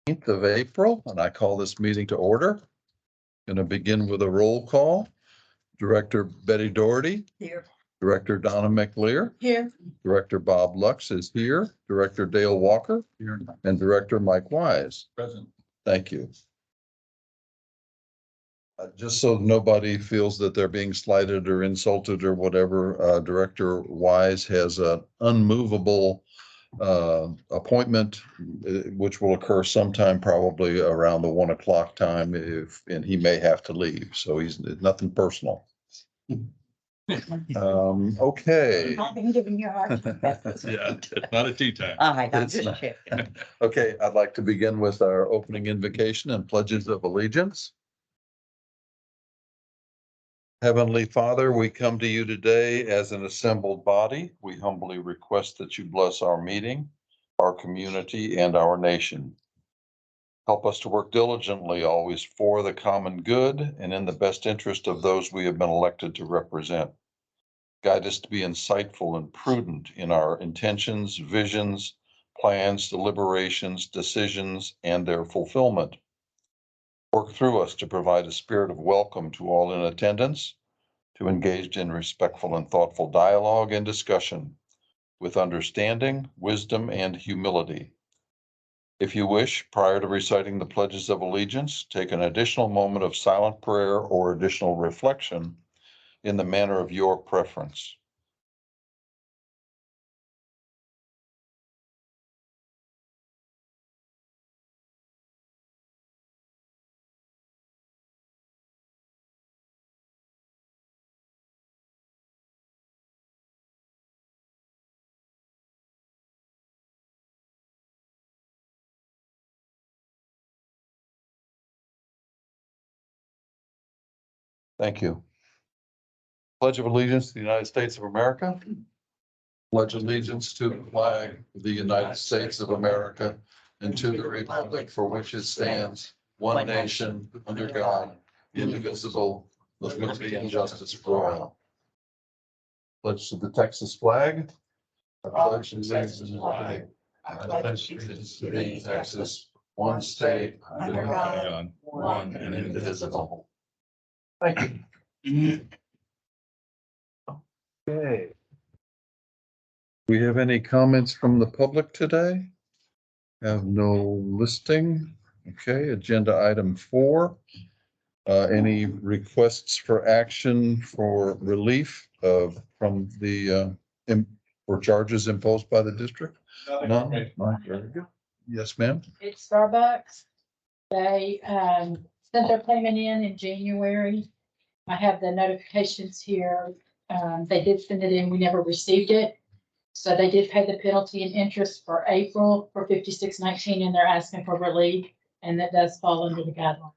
of April, and I call this meeting to order. Going to begin with a roll call. Director Betty Doherty. Here. Director Donna McLear. Here. Director Bob Lux is here. Director Dale Walker. Here. And Director Mike Wise. Present. Thank you. Just so nobody feels that they're being slighted or insulted or whatever, Director Wise has an unmovable appointment, which will occur sometime probably around the 1 o'clock time and he may have to leave. So he's nothing personal. Okay. I've been giving you a hard time. Yeah, it's not a tea time. All right, I'm It's just not. checking. Okay, I'd like to begin with our opening invocation and pledges of allegiance. Heavenly Father, we come to you today as an assembled body. We humbly request that you bless our meeting, our community, and our nation. Help us to work diligently, always for the common good and in the best interest of those we have been elected to represent. Guide us to be insightful and prudent in our intentions, visions, plans, deliberations, decisions, and their fulfillment. Work through us to provide a spirit of welcome to all in attendance, to engage in respectful and thoughtful dialogue and discussion with understanding, wisdom, and humility. If you wish, prior to reciting the pledges of allegiance, take an additional moment of silent prayer or additional reflection in the manner of your preference. Thank you. Pledge of allegiance to the United States of America. Pledge allegiance to the flag of the United States of America and to the republic for which it stands, one nation, under God, indivisible, with liberty and justice for all. Pledge to the Texas flag. I pledge allegiance to the flag. I pledge allegiance to the Texas, one state, under God, one and indivisible. Thank you. Okay. We have any comments from the public today? Have no listing. Okay, agenda item 4. Any requests for action for relief from the for charges imposed by the district? None. Very good. Yes, ma'am. It's Starbucks. They sent their payment in January. I have the notifications here. They did send it in. We never received it. So they did pay the penalty and interest for April for 5619, and they're asking for relief, and that does fall under the guidelines.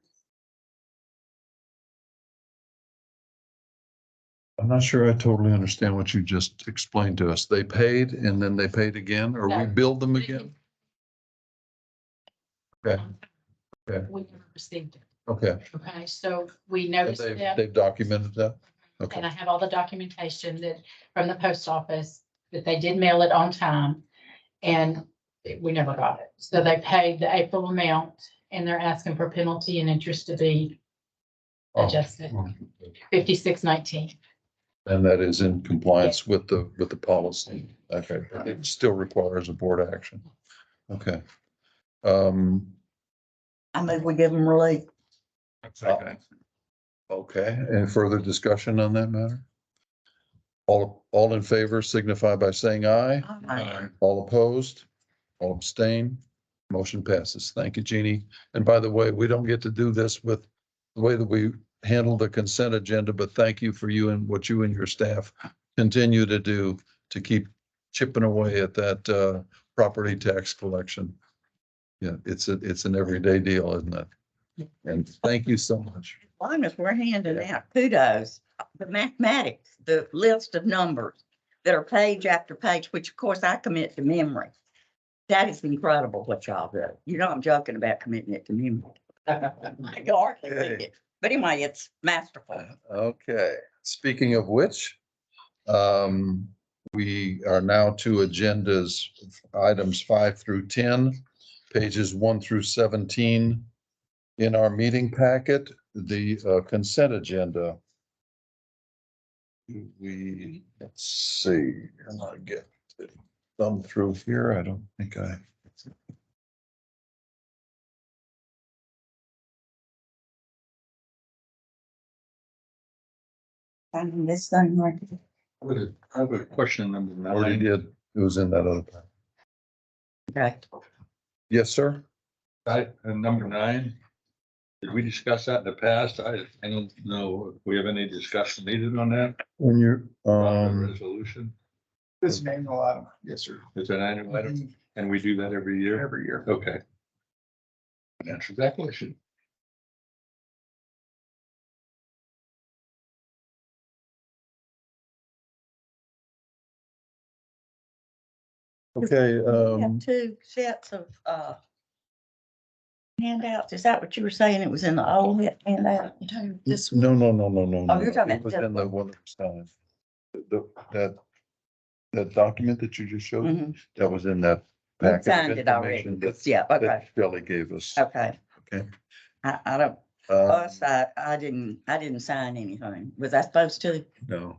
I'm not sure I totally understand what you just explained to us. They paid and then they paid again, or we No. billed them again? Okay, We never received it. okay. Okay, so we And noticed them. they've documented that? Okay. And I have all the documentation that from the post office that they did mail it on time, and we never got it. So they paid the April amount, and they're asking for penalty and interest to be adjusted, 5619. And that is in compliance with the policy. Okay, it still requires a board action. Okay. I move we give them relief. Okay, any further discussion on that matter? All in favor signify by saying aye. All opposed, all abstain, motion passes. Thank you, Jeannie. And by the way, we don't get to do this with the way that we handle the consent agenda, but thank you for you and what you and your staff continue to do to keep chipping away at that property tax collection. Yeah, it's an everyday deal, isn't it? And thank you so much. As long as we're handing out kudos, the mathematics, the list of numbers that are page after page, which of course I commit to memory. That is incredible what y'all do. You know, I'm joking about committing it to memory. I can hardly read it. But anyway, it's masterful. Okay, speaking of which, we are now to agendas, items 5 through 10. pages 1 through 17 in our meeting packet, the consent agenda. Let's see, and I get thumb through here. I don't think I. Finding this thing right here. I have a question number Already 9. did. It was in that other. packet. Okay. Yes, sir. Number 9. Did we discuss that in the past? I don't know if we have any discussion needed on that. When you're, On the resolution. This is an annual item. Yes, sir. It's an annual item and we do that every year? Every year. Okay. Answer that question. okay, We have two sets of, handouts. Is that what you were saying? It was in the old handout? This no, no, no, no, no. Oh, no. you're talking It was about in the one that was signed. That document that you just showed, Mhm. that was in that We packet of signed it already. information that, Yeah, okay, that Shelley gave us. okay. Okay. I don't, us, I didn't sign anything. Was I supposed to? No,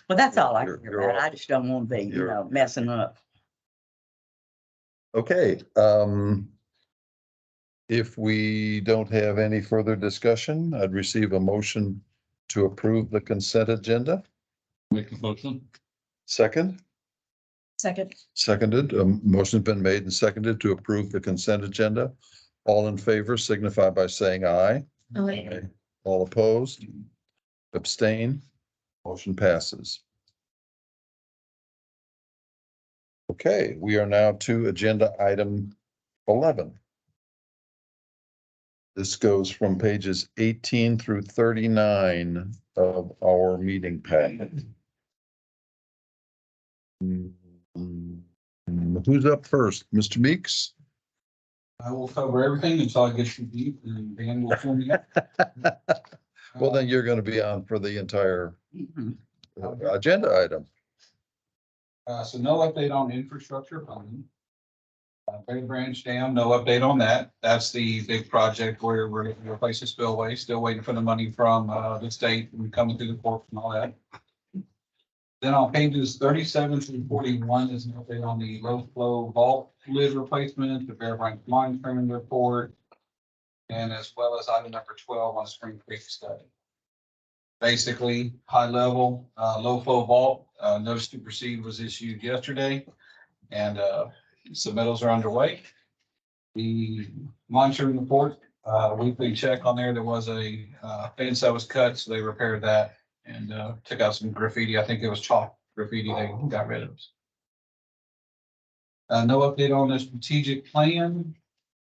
Well, that's all I You're- care you're about. all- I just don't want to be, you're- messing up. okay, if we don't have any further discussion, I'd receive a motion to approve the consent agenda. Make a motion. Second, second. seconded, motion's been made and seconded to approve the consent agenda. All in favor signify by saying aye. Aye. All opposed? Abstain? Motion passes. Okay, we are now to agenda item 11. This goes from pages 18 through 39 of our meeting packet. Who's up first? Mr. Meeks? I will cover everything until I get you deep and Dan will fill me up. Well, then you're going to be on for the entire Mhm. agenda item. So no update on infrastructure funding. Berry Branch Dam, no update on that. That's the big project where we're going to replace the spillway, still waiting for the money from the state and coming through the courts and all that. Then on pages 37 through 41 is an update on the low flow vault lid replacement, the Bear Branch monitoring report, and as well as item number 12 on Spring Creek study. Basically, high level, low flow vault, notice to proceed was issued yesterday, and submittals are underway. The monitoring report, weekly check on there, there was a fence that was cut, so they repaired that and took out some graffiti. I think it was chalk graffiti they got rid of. No update on the strategic plan.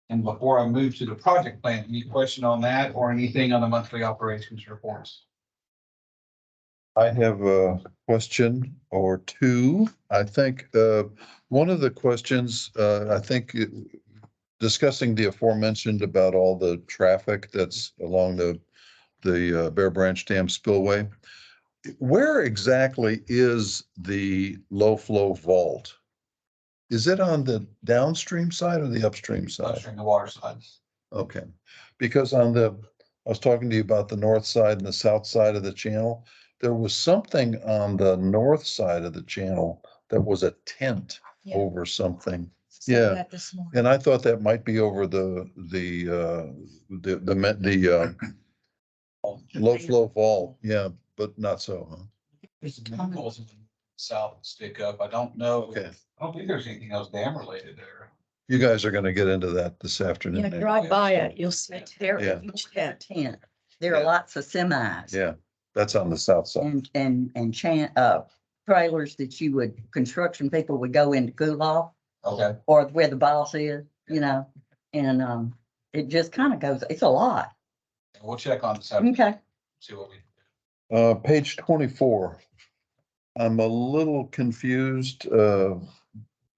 And before I move to the project plan, any question on that or anything on the monthly operations reports? I have a question or two. I think one of the questions, discussing the aforementioned about all the traffic that's along the Bear Branch Dam spillway. Where exactly is the low flow vault? Is it on the downstream side or the upstream side? Upstream, the water side. Okay, because I was talking to you about the north side and the south side of the channel. There was something on the north side of the channel that was a tent Yeah. over something. Saw Yeah. that this morning. And I thought that might be over the low flow vault. Yeah, but not so, huh? There's chemicals in the south stick up. I don't know. Okay. I don't think there's anything else dam related there. You guys are gonna get into that this afternoon. Yeah, maybe. drive by it, you'll see. There, Yeah. each have tent. There are Yeah. lots of semis. Yeah, that's on the south side. And trailers that construction people would go in to cool off, Okay. or where the boss is, and, it just kind of goes, it's a lot. We'll check on the seven, Okay. see what we. Page 24. I'm a little confused.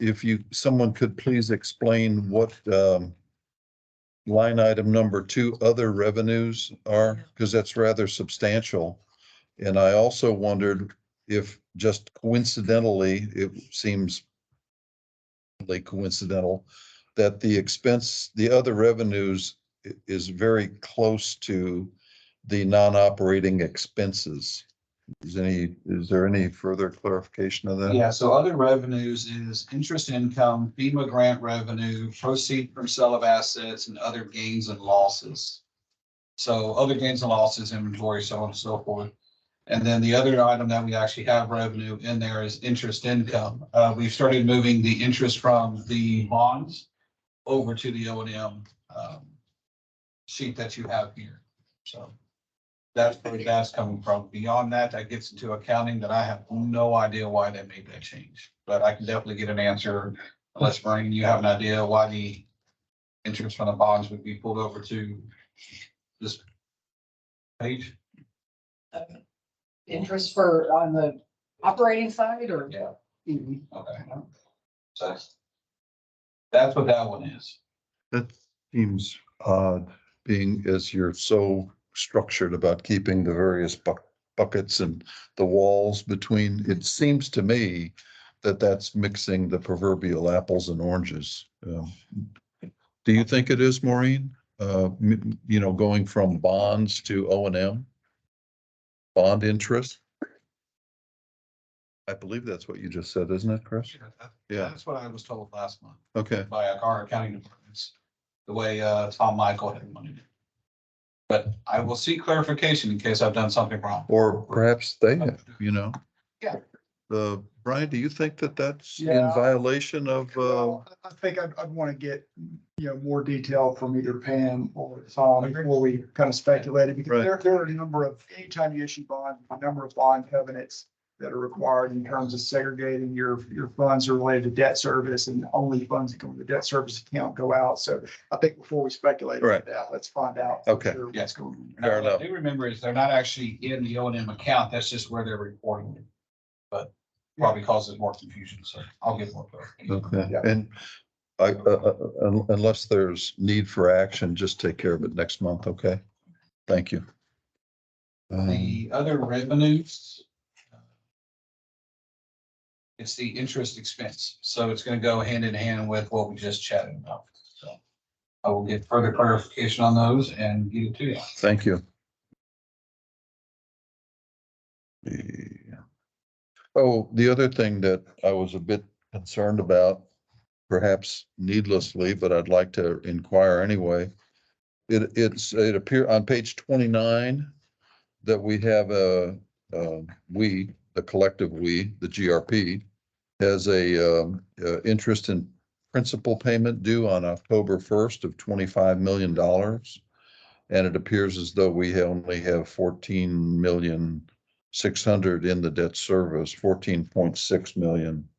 If someone could please explain what, line item number 2, other revenues are, because that's rather substantial. And I also wondered if just coincidentally, it seems like coincidental that the expense, the other revenues is very close to the non-operating expenses. Is there any further clarification of that? Yeah, so other revenues is interest income, FEMA grant revenue, proceed from sale of assets and other gains and losses. So other gains and losses, inventory, so on and so forth. And then the other item that we actually have revenue in there is interest income. We've started moving the interest from the bonds over to the O&M sheet that you have here. So that's where that's coming from. Beyond that, that gets into accounting that I have no idea why they made that change. But I can definitely get an answer unless, Brian, you have an idea why the interest from the bonds would be pulled over to this page. Interest for on the operating side or? Yeah. Mhm. Okay. So that's what that one is. That seems odd, being as you're so structured about keeping the various buckets and the walls between. It seems to me that that's mixing the proverbial apples and oranges. Do you think it is, Maureen? Going from bonds to O&M? Bond interest? I believe that's what you just said, isn't it, Chris? Yeah. That's what I was told last month Okay. by our accounting departments, the way Tom Michael had money. But I will seek clarification in case I've done something wrong. Or perhaps they have, Yeah. Brian, do you think that that's in Yeah. violation of, Well, I think I'd want to get, more detail from either Pam or Tom before we kind of speculated, because Right. there are a number of, anytime you issue bonds, a number of bond covenants that are required in terms of segregating your funds are related to debt service, and only funds that go in the debt service account go out. So I think before we speculate on Right. that, let's find out. for Okay. sure what's going on. And Fair what I enough. do remember is they're not actually in the O&M account. That's just where they're reporting it. But probably causes more confusion. So I'll get more clarification. okay, Yeah. and unless there's need for action, just take care of it next month, okay? Thank you. The other revenues. It's the interest expense, so it's gonna go hand in hand with what we just chatted about, so. I will get further clarification on those and get it to you. Thank you. The other thing that I was a bit concerned about, perhaps needlessly, but I'd like to inquire anyway. It appear on page 29 that we have the collective we, the GRP, has a interest in principal payment due on October 1st of $25 million. And it appears as though we only have 14,600,000 in the debt service, 14.6 million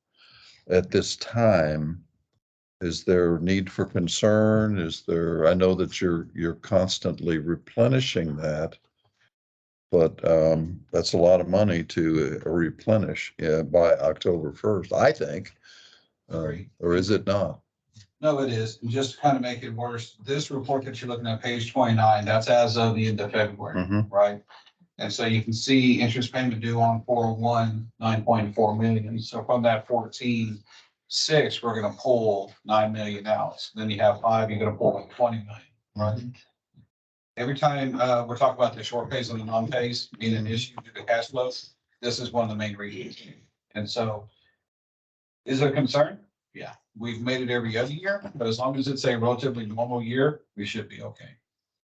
at this time. Is there need for concern? I know that you're constantly replenishing that. But that's a lot of money to replenish by October 1st, I think. Or is it not? No, it is, and just to kind of make it worse, this report that you're looking at, page 29, that's as of the end of February, Mhm. right? And so you can see interest payment due on 401, 9.4 million, so from that 14.6, we're gonna pull 9 million out. Then you have 5, you're gonna pull like 20 million, right? Every time we're talking about the short pays and the non-pays being an issue to the cash flows, this is one of the main reasons. And so, is there concern? Yeah, we've made it every other year, but as long as it's a relatively normal year, we should be okay.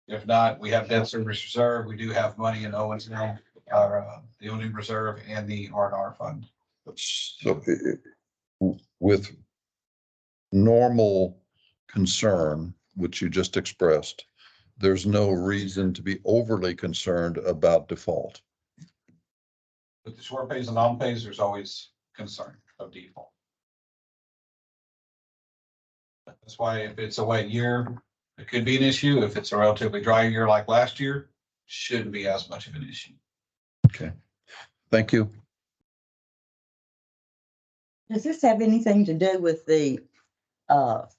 If not, we have debt service reserve. We do have money in Owens now, the O&M reserve and the R&R fund. So with normal concern, which you just expressed, there's no reason to be overly concerned about default. With the short pays and non-pays, there's always concern of default. That's why if it's a wet year, it could be an issue. If it's a relatively dry year like last year, shouldn't be as much of an issue. Okay, thank you. Does this have anything to do with the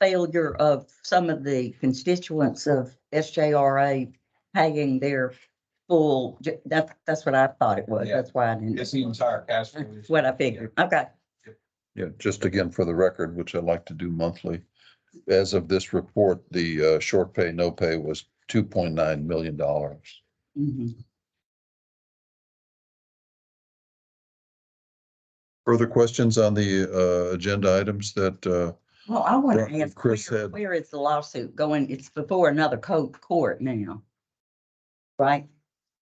failure of some of the constituents of SJRA paying their full, that's what I thought it was. Yeah. That's why I didn't, It's the entire cash flow. that's what I figured. Okay. Yeah, just again, for the record, which I like to do monthly, as of this report, the short pay, no pay was $2.9 million. Mhm. Further questions on the agenda items that Well, I want Right, to ask, Chris where, had- where is the lawsuit going? It's before another court now. Right?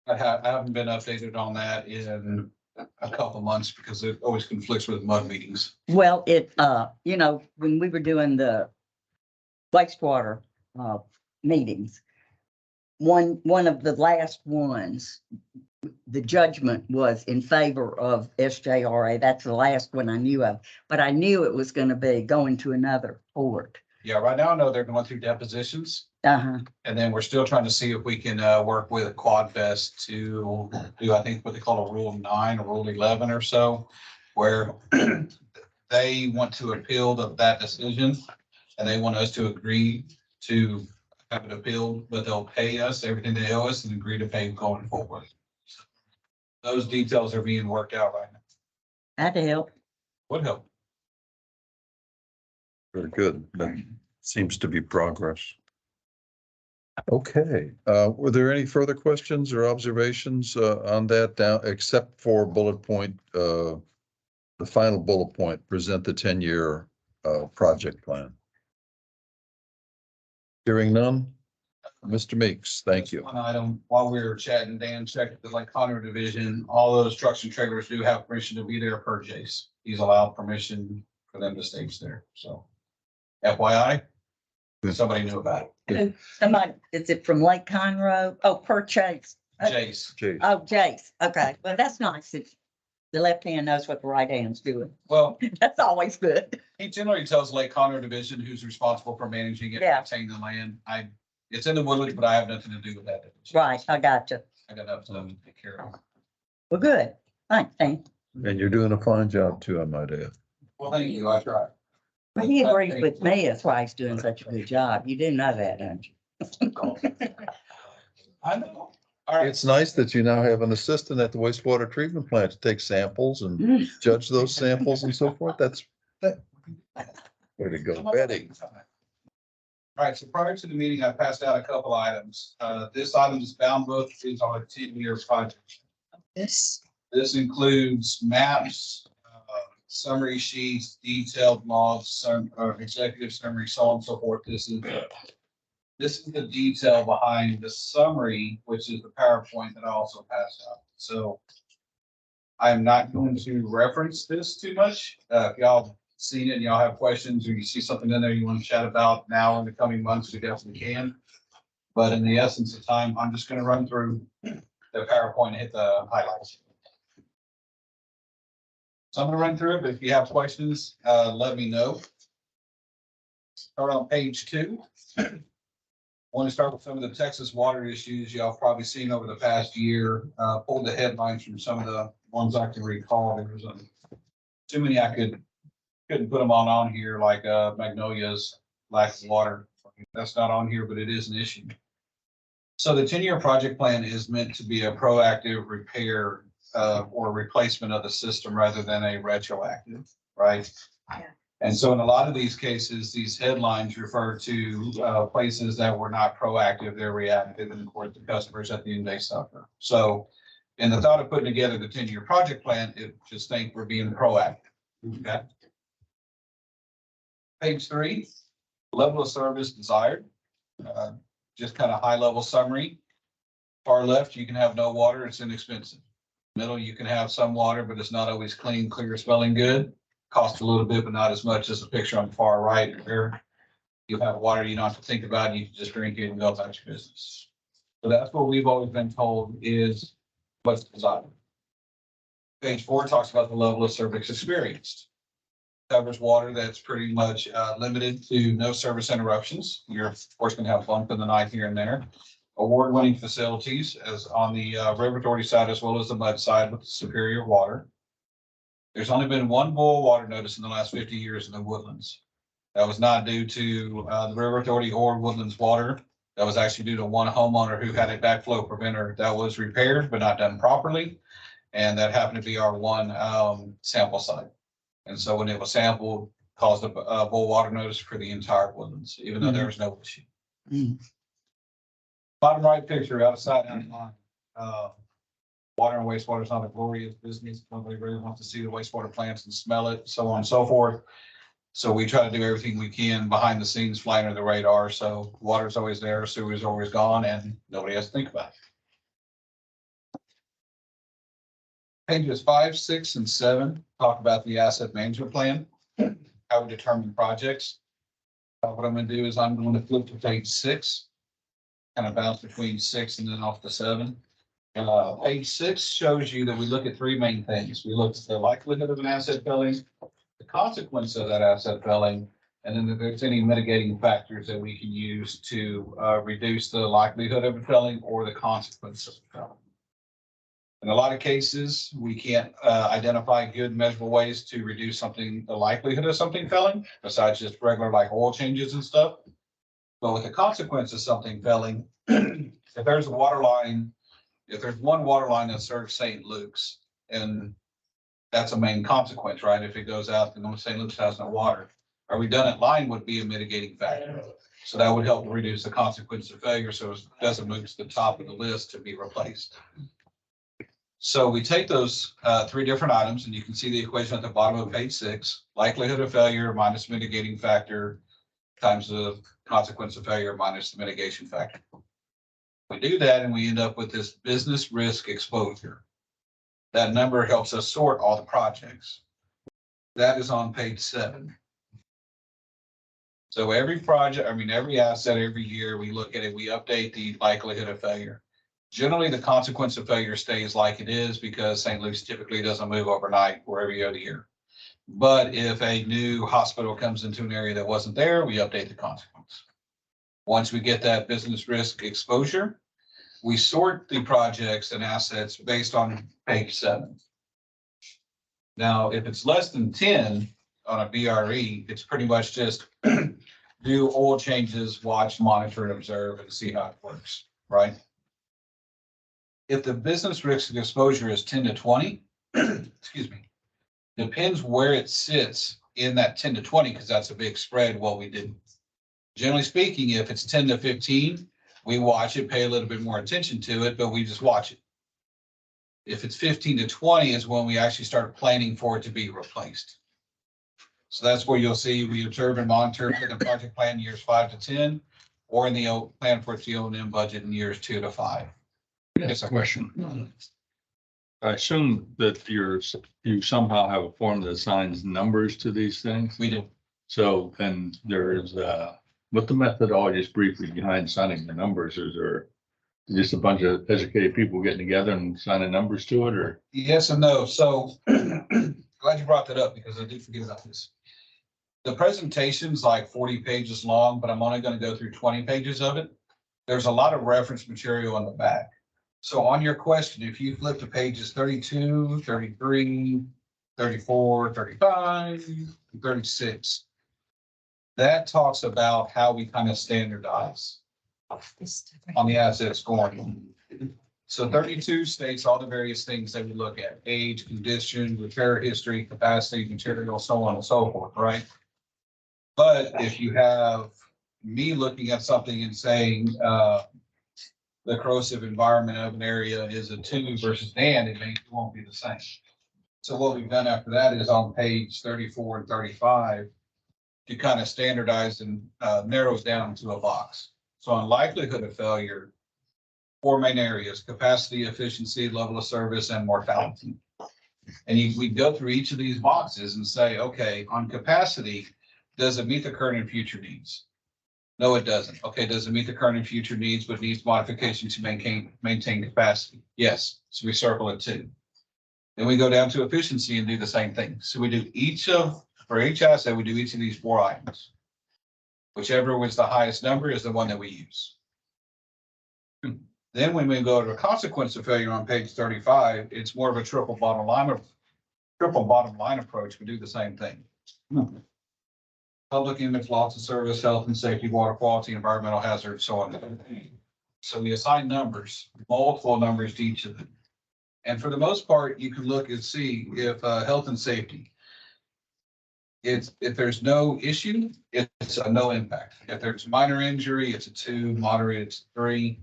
I haven't been updated on that in a couple months because it always conflicts with mud meetings. Well, you know, when we were doing the wastewater, meetings, one of the last ones, the judgment was in favor of SJRA. That's the last one I knew of, but I knew it was gonna be going to another court. Yeah, right now I know they're going through depositions. Uh-huh. And then we're still trying to see if we can work with Quadvest to do, I think, what they call a Rule 9 or Rule 11 or so, where they want to appeal that decision, and they want us to agree to have it appealed, but they'll pay us everything they owe us and agree to pay going forward. Those details are being worked out right now. That'd help. Would help. Very good. That seems to be progress. Okay, were there any further questions or observations on that down, except for bullet point, the final bullet point, present the 10-year project plan? Hearing none? Mr. Meeks, thank you. One item, while we were chatting, Dan checked the Lake Conroe division, all those trucks and trailers do have permission to be there per Jace. He's allowed permission for them to stage there, so. FYI, somebody knew about Somebody, is it from Lake Conroe? Oh, purchase. it. Jace, Jay, Oh, Jace. Okay. Well, that's nice. If the left hand knows what the right hand's doing. well, That's always good. he generally tells Lake Conroe division who's responsible for managing it, Yeah. maintaining the land. It's in the Woodlands, but I have nothing to do with that. Right. I got you. I got enough stuff to take care of. Well, good. Thanks, Dan. and you're doing a fine job too, I might add. Well, thank you, I tried. Well, he agrees with me. That's why he's doing such a good job. You do know that, don't you? I know. All right, It's nice that you now have an assistant at the wastewater treatment plant to take samples and judge those samples and so forth. That's way to go, Betty. All right, so prior to the meeting, I passed out a couple items. This item is bound book is our 10-year project. This includes maps, summary sheets, detailed logs, some executive summary, so on and so forth. This is the detail behind the summary, which is the PowerPoint that I also passed out. So I'm not going to reference this too much. If y'all seen it and y'all have questions or you see something in there you want to chat about now in the coming months, we definitely can. But in the essence of time, I'm just going to run through the PowerPoint and hit the highlights. So I'm going to run through it, but if you have questions, let me know. Start on page 2. Want to start with some of the Texas water issues y'all probably seen over the past year. Pulled the headlines from some of the ones I can recall. There was too many I couldn't put them on here, like Magnolia's lack of water. That's not on here, but it is an issue. So the 10-year project plan is meant to be a proactive repair or replacement of the system rather than a retroactive, right? Yeah. And so in a lot of these cases, these headlines refer to places that were not proactive, they're reactive, and of course the customers at the end they suffer. So in the thought of putting together the 10-year project plan, just think we're being proactive. Okay. Page 3, level of service desired. Just kind of high level summary. Far left, you can have no water, it's inexpensive. Middle, you can have some water, but it's not always clean, clear, smelling good. Costs a little bit, but not as much as the picture on the far right where you have water you don't have to think about, you can just drink it and go about your business. So that's what we've always been told is what's desired. Page 4 talks about the level of service experienced. Covers water that's pretty much limited to no service interruptions. You're of course going to have bump in the night here and there. Award-winning facilities as on the River Authority side as well as the mud side with superior water. There's only been one boil water notice in the last 50 years in the Woodlands. That was not due to the River Authority or Woodlands water. That was actually due to one homeowner who had a backflow preventer that was repaired but not done properly. And that happened to be our one sample site. And so when it was sampled, caused a boil water notice for the entire Woodlands, even though there was no issue. Mm. Bottom right picture, outside down line. Water and wastewater is not a glorious business. Nobody really wants to see the wastewater plants and smell it, so on and so forth. So we try to do everything we can behind the scenes, flying under the radar. So water's always there, sewer is always gone, and nobody has to think about it. Pages 5, 6, and 7 talk about the asset management plan, how we determine projects. What I'm going to do is I'm going to flip to page 6, kind of bounce between 6 and then off to 7. Page 6 shows you that we look at 3 main things. We look at the likelihood of an asset failing, the consequence of that asset failing, and then if there's any mitigating factors that we can use to reduce the likelihood of it failing or the consequence of it failing. In a lot of cases, we can't identify good measurable ways to reduce the likelihood of something failing, besides just regular like oil changes and stuff. But with the consequence of something failing, if there's a water line, if there's one water line that serves St. Luke's, and that's a main consequence, right? If it goes out, then St. Luke's has no water. Are we done at line would be a mitigating factor. So that would help reduce the consequence of failure, so it doesn't move to the top of the list to be replaced. So we take those 3 different items, and you can see the equation at the bottom of page 6, likelihood of failure minus mitigating factor times the consequence of failure minus the mitigation factor. We do that and we end up with this business risk exposure. That number helps us sort all the projects. That is on page 7. So every project, every asset, every year we look at it, we update the likelihood of failure. Generally, the consequence of failure stays like it is because St. Luke's typically doesn't move overnight or every other year. But if a new hospital comes into an area that wasn't there, we update the consequence. Once we get that business risk exposure, we sort the projects and assets based on page 7. Now, if it's less than 10 on a BRE, it's pretty much just do oil changes, watch, monitor, and observe and see how it works, right? If the business risk exposure is 10 to 20, excuse me, depends where it sits in that 10 to 20, because that's a big spread what we do. Generally speaking, if it's 10 to 15, we watch it, pay a little bit more attention to it, but we just watch it. If it's 15 to 20 is when we actually start planning for it to be replaced. So that's where you'll see we observe and monitor for the project plan years 5 to 10, or in the plan for the O&M budget in years 2 to 5. Yes, a question. I assume that you somehow have a form that assigns numbers to these things. We do. So then there is, what the methodology is briefly behind signing the numbers? Is there just a bunch of educated people getting together and signing numbers to it, or? Yes and no. So glad you brought that up because I did forget about this. The presentation's like 40 pages long, but I'm only going to go through 20 pages of it. There's a lot of reference material on the back. So on your question, if you flip to pages 32, 33, 34, 35, and 36, that talks about how we kind of standardize on the asset scoring. So 32 states all the various things that we look at: age, condition, repair history, capacity, material, so on and so forth, right? But if you have me looking at something and saying the corrosive environment of an area is a 2 versus Dan, it won't be the same. So what we've done after that is on page 34 and 35 to kind of standardize and narrow it down to a box. So on likelihood of failure, 4 main areas: capacity, efficiency, level of service, and mortality. And we go through each of these boxes and say, okay, on capacity, does it meet the current and future needs? No, it doesn't. Okay, does it meet the current and future needs, but needs modification to maintain capacity? Yes. So we circle it 2. Then we go down to efficiency and do the same thing. So we do for each asset, we do each of these 4 items. Whichever was the highest number is the one that we use. Then when we go to a consequence of failure on page 35, it's more of a triple bottom line approach. We do the same thing. Public image, loss of service, health and safety, water quality, environmental hazards, so on. So we assign numbers, multiple numbers to each of them. And for the most part, you can look and see if health and safety. if there's no issue, it's a no impact. If there's minor injury, it's a 2, moderate, it's 3.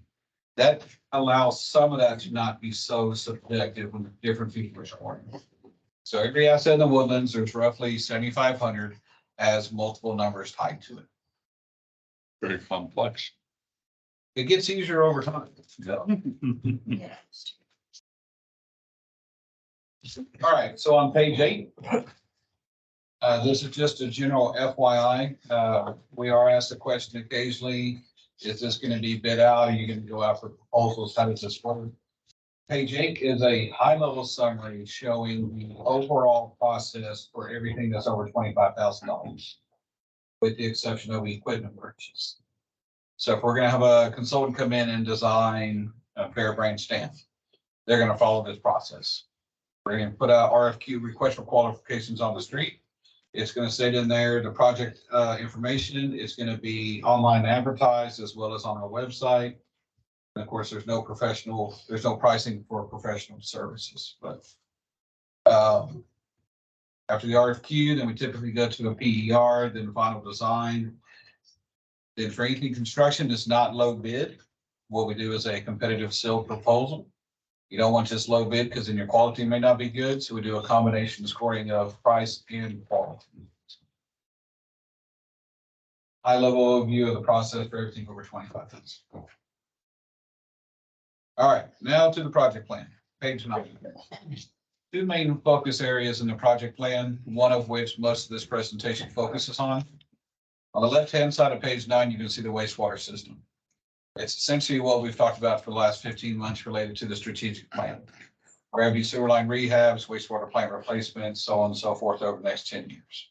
That allows some of that to not be so subjective when different people are scoring. So every asset in the Woodlands, there's roughly 7,500, has multiple numbers tied to it. Very complex. It gets easier over time. Yeah. All right, so on page 8. This is just a general FYI. We are asked the question occasionally, is this going to be bid out? Are you going to go out for proposals? How does this work? Page 8 is a high-level summary showing the overall process for everything that's over $25,000, with the exception of equipment purchase. So if we're going to have a consultant come in and design a Fair Branch Dam, they're going to follow this process. We're going to put out RFQ, request for qualifications, on the street. It's going to state in there the project information. It's going to be online advertised as well as on our website. And of course, there's no pricing for professional services, but after the RFQ, then we typically go to a PER, then final design. Then for anything construction that's not low bid, what we do is a competitive sealed proposal. You don't want just low bid because then your quality may not be good. So we do a combination scoring of price and quality. High level view of the process for everything over 25,000. All right, now to the project plan, page 9. 2 main focus areas in the project plan, one of which most of this presentation focuses on. On the left-hand side of page 9, you can see the wastewater system. It's essentially what we've talked about for the last 15 months related to the strategic plan. Gravity sewer line rehabs, wastewater plant replacements, so on and so forth over the next 10 years.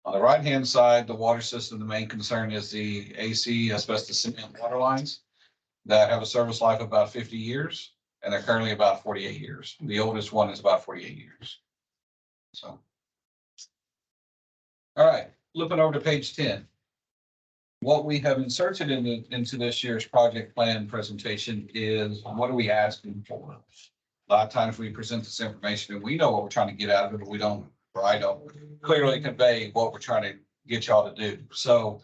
On the right-hand side, the water system, the main concern is the AC asbestos cement water lines that have a service life of about 50 years, and they're currently about 48 years. The oldest one is about 48 years. So, all right, flipping over to page 10. What we have inserted into this year's project plan presentation is what are we asking for? A lot of times we present this information and we know what we're trying to get out of it, but we don't, or I don't clearly convey what we're trying to get y'all to do. So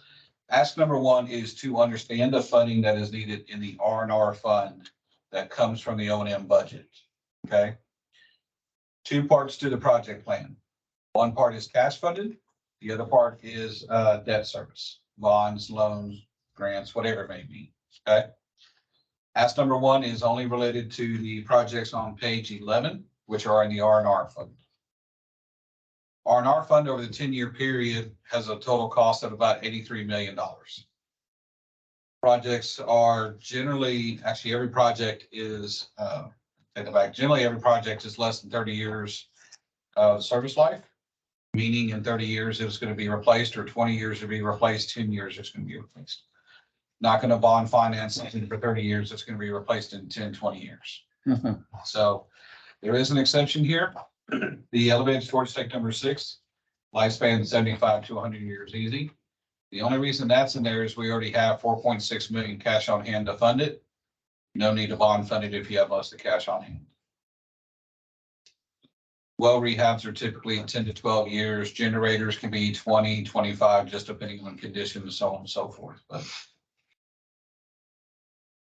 ask number 1 is to understand the funding that is needed in the R&R fund that comes from the O&M budget. Okay. 2 parts to the project plan. One part is cash funded. The other part is debt service. Bonds, loans, grants, whatever it may be, okay? Ask number 1 is only related to the projects on page 11, which are in the R&R fund. R&R fund over the 10-year period has a total cost of about $83 million. Projects are generally, actually every project is, generally every project is less than 30 years of service life. Meaning in 30 years, it's going to be replaced, or 20 years to be replaced, 10 years, it's going to be replaced. Not going to bond finance something for 30 years, it's going to be replaced in 10, 20 years. So there is an exception here. The elevated storage tank number 6, lifespan 75 to 100 years easy. The only reason that's in there is we already have 4.6 million cash on hand to fund it. No need to bond fund it if you have most of the cash on hand. Well, rehabs are typically 10 to 12 years. Generators can be 20, 25, just depending on condition and so on and so forth. But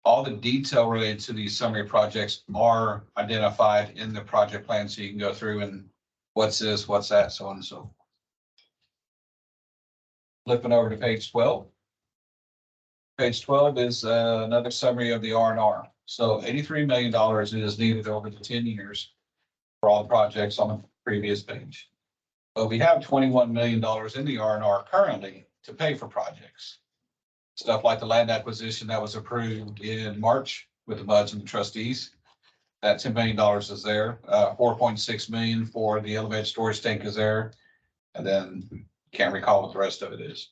all the detail related to these summary projects are identified in the project plan. So you can go through and what's this, what's that, so on and so forth. Flipping over to page 12. Page 12 is another summary of the R&R. So $83 million is needed over the 10 years for all the projects on the previous page. But we have $21 million in the R&R currently to pay for projects. Stuff like the land acquisition that was approved in March with the MUDs and the trustees. That $10 million is there. 4.6 million for the elevated storage tank is there. And then can't recall what the rest of it is.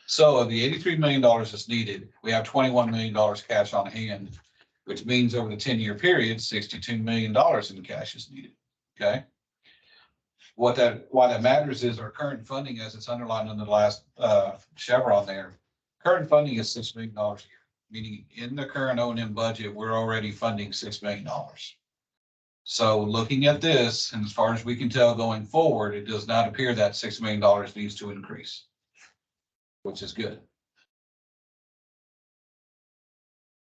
So the $83 million is needed. We have $21 million cash on hand, which means over the 10-year period, $62 million in cash is needed. Okay. Why that matters is our current funding, as it's underlined in the last chevron there, current funding is $6 million a year, meaning in the current O&M budget, we're already funding $6 million. So looking at this, and as far as we can tell going forward, it does not appear that $6 million needs to increase, which is good.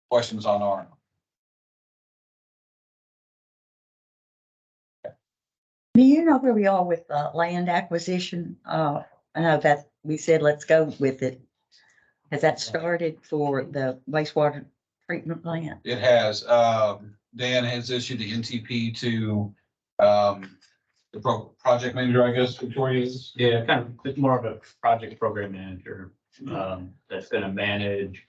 Questions on R? Do you know where we are with land acquisition? I know that we said, let's go with it. Has that started for the wastewater treatment plant? It has, Dan has issued the NTP to, the project manager, I guess, Victoria is. Yeah, kind of, it's more of a project program manager, that's gonna manage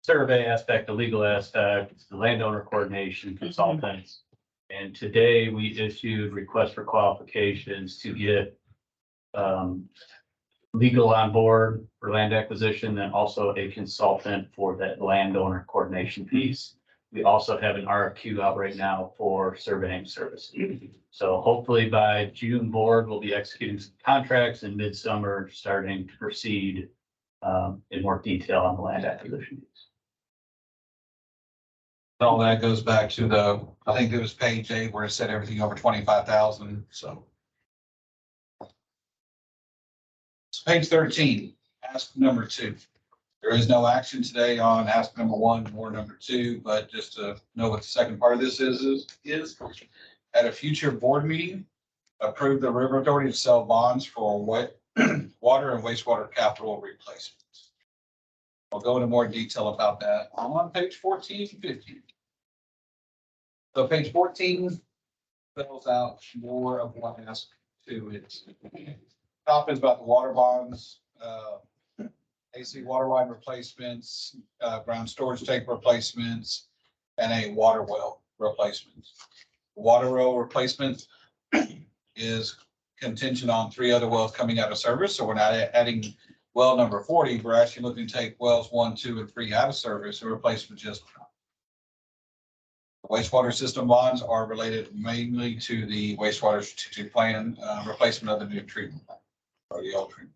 survey aspect, the legal aspect, the landowner coordination, consultants. And today we issued requests for qualifications to get, legal on board for land acquisition and also a consultant for that landowner coordination piece. We also have an RFQ out right now for surveying services. So hopefully by June, board will be executing some contracts and midsummer starting to proceed in more detail on the land acquisition piece. All that goes back to the, I think it was page 8 where it said everything over 25,000, so. Page 13, ask number 2. There is no action today on ask number 1 or number 2, but just to know what the second part of this is at a future board meeting, approve the river authority to sell bonds for water and wastewater capital replacement. I'll go into more detail about that. I'm on page 14 and 15. So page 14 spells out more of what I asked to it. Top is about the water bonds, AC water line replacements, ground storage tank replacements, and a water well replacement. Water well replacement is contingent on 3 other wells coming out of service. So we're not adding well number 40. We're actually looking to take wells 1, 2, and 3 out of service and replace with just one. Wastewater system bonds are related mainly to the wastewater strategic plan, replacement of the new treatment plant or the old treatment.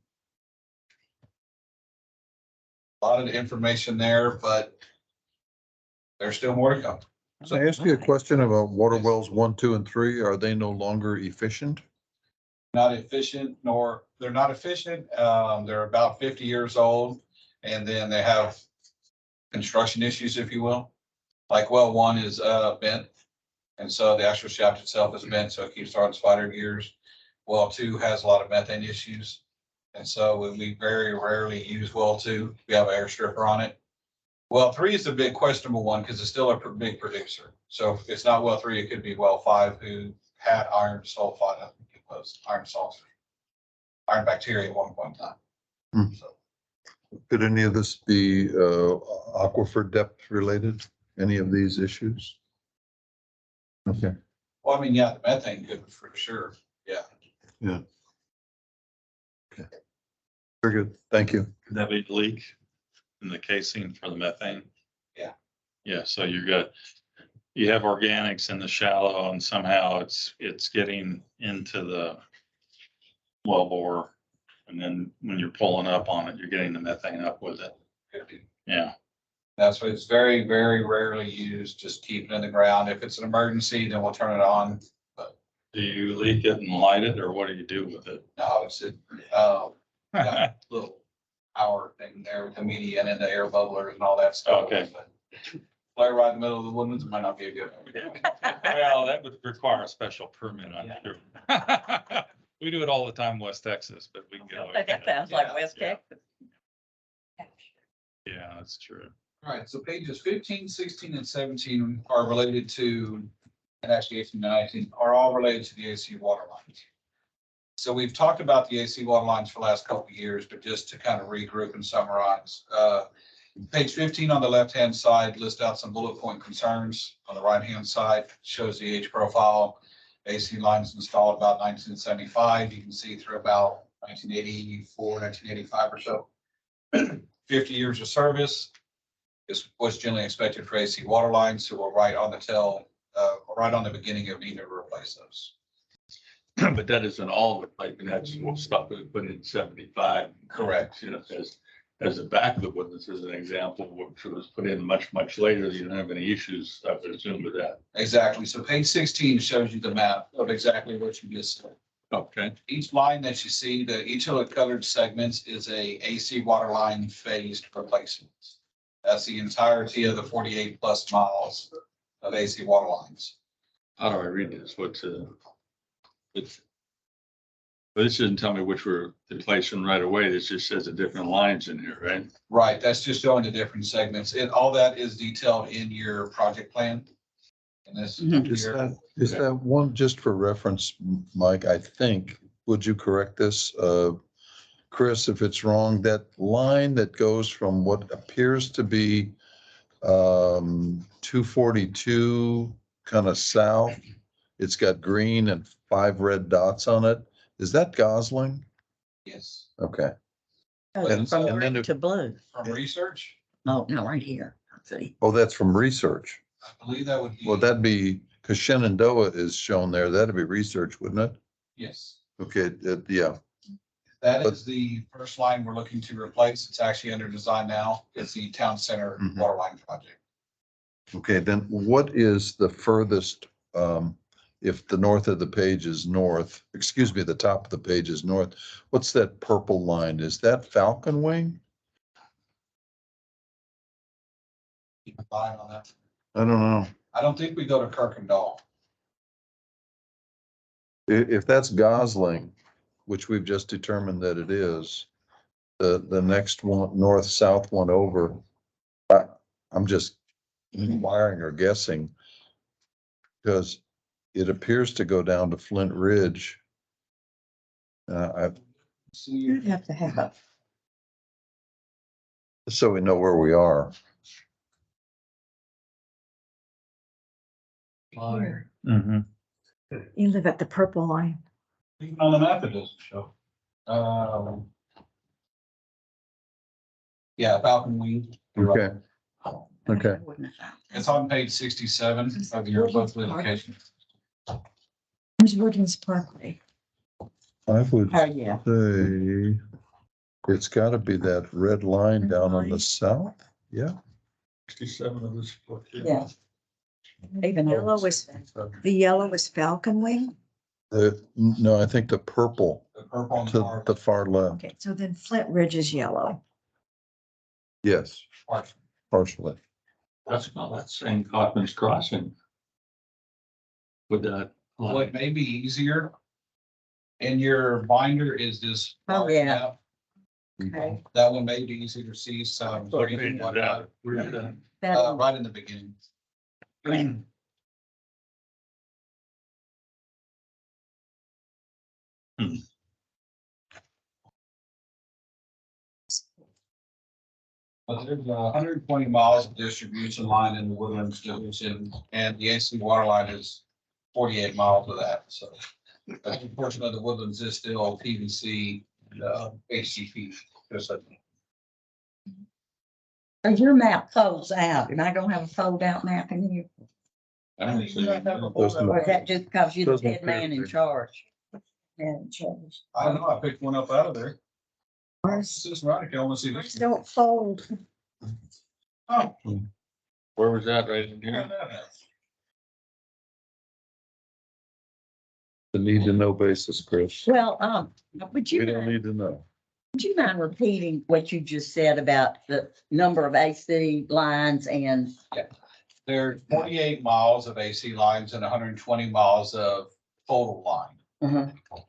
A lot of information there, but there's still more to come. So I ask you a question about water wells 1, 2, and 3. Are they no longer efficient? Not efficient, nor they're not efficient. They're about 50 years old, and then they have construction issues, if you will. Like well 1 is bent, and so the actual shaft itself is bent, so it keeps throwing spider gears. Well 2 has a lot of methane issues, and so we very rarely use well 2. We have an air stripper on it. Well 3 is the big questionable one because it's still a big producer. So if it's not well 3, it could be well 5 who had iron sulfide. I think it was iron sulfur, iron bacteria at one point in time. Hmm. So Could any of this be aquifer depth related? Any of these issues? Okay. well, I mean, yeah, the methane could for sure. Yeah. Very good. Thank you. Could that be leak in the casing for the methane? Yeah. Yeah, so you have organics in the shallow and somehow it's getting into the wellbore. And then when you're pulling up on it, you're getting the methane up with it. Yeah. That's why it's very, very rarely used. Just keep it in the ground. If it's an emergency, then we'll turn it on. Do you leak it and light it or what do you do with it? No, it's got a little power thing there with the media and the air bubblers and all that stuff. Okay. But flare right in the middle of the woodlands might not be a good idea. Well, that would require a special permit, I'm sure. We do it all the time in West Texas, but we can get away. That sounds like West Yeah. Texas. Yeah, that's true. All right, so pages 15, 16, and 17 are related to, and actually 18 and 19 are all related to the AC water lines. So we've talked about the AC water lines for the last couple of years, but just to kind of regroup and summarize. Page 15 on the left-hand side lists out some bullet point concerns. On the right-hand side shows the age profile. AC lines installed about 1975. You can see through about 1984, 1985 or so. 50 years of service is what's generally expected for AC water lines. So we're right on the right on the beginning of needing to replace those. But that isn't all the piping, that's what stuff we put in 75. Correct. You know, as as the back of the Woodlands as an example, which was put in much, much later. You don't have any issues, I would assume, with that. Exactly. So page 16 shows you the map of exactly what you just said. Okay. Each line that you see, each of the colored segments is a AC water line phased replacement. That's the entirety of the 48 plus miles of AC water lines. How do I read this? It's. But this doesn't tell me which were replacing right away. This just says the different lines in here, right? Right, that's just showing the different segments. All that is detailed in your project plan. And this. Mhm. Is that one, just for reference, Mike, I think, would you correct this? Chris, if it's wrong, that line that goes from what appears to be 242 kind of south, it's got green and 5 red dots on it. Is that Gosling? Yes, Okay. From and then red to blue. from research, Oh, no, right here. See, Oh, that's from research. I believe that would be. Well, that'd be, because Shenandoah is shown there. That'd be research, wouldn't it? Yes, Okay, yeah. that is the first line we're looking to replace. It's actually under design now. It's the town center Mhm. water line project. Okay, then what is the furthest, if the north of the page is north, excuse me, the top of the page is north, what's that purple line? Is that Falcon Wing? Keep an eye on that. I don't know. I don't think we go to Kirkendall. If that's Gosling, which we've just determined that it is, the next one, north-south one over, I'm just inquiring or guessing. Because it appears to go down to Flint Ridge. you'd have to have. So we know where we are. Mhm. You live at the purple line. Even on the map, it doesn't show. Yeah, Falcon Wing. You're right. Okay, Okay. I wouldn't have found that. It's on page 67 of your monthly application. Where's Woodlands Parkway? I would Oh, yeah. say it's gotta be that red line down on the south. Yeah. 67 of this. book here. Yeah. Even Yellow though was, the yellow was Falcon Wing. No, I think the purple The purple on the to far the far left. Okay, so then Flint Ridge is yellow. Yes, part. partially. That's saying Kaufman's Crossing. With that. What may be easier in your binder is this. Oh, yeah. map. Okay. That one may be easier to see, so. What page is that? Where's that? That- Right in the beginning. But there's 120 miles of distribution line in the Woodlands division, and the AC water line is 48 miles of that, so. A good portion of the Woodlands is still PVC, HCP. Just like- Oh, your map folds out, and I don't have a fold out map in here. I don't see it. Or is that just because you're the Doesn't head man in appear to. charge? And change. I don't know, I picked one up out of there. Ours, This is right, I want to see ours this. don't fold. Oh. Where was that, right in here? The need to know basis, Chris. Well, would We you don't mind, need to know. would you mind repeating what you just said about the number of AC lines and, There's 48 miles of AC lines and 120 miles of total line.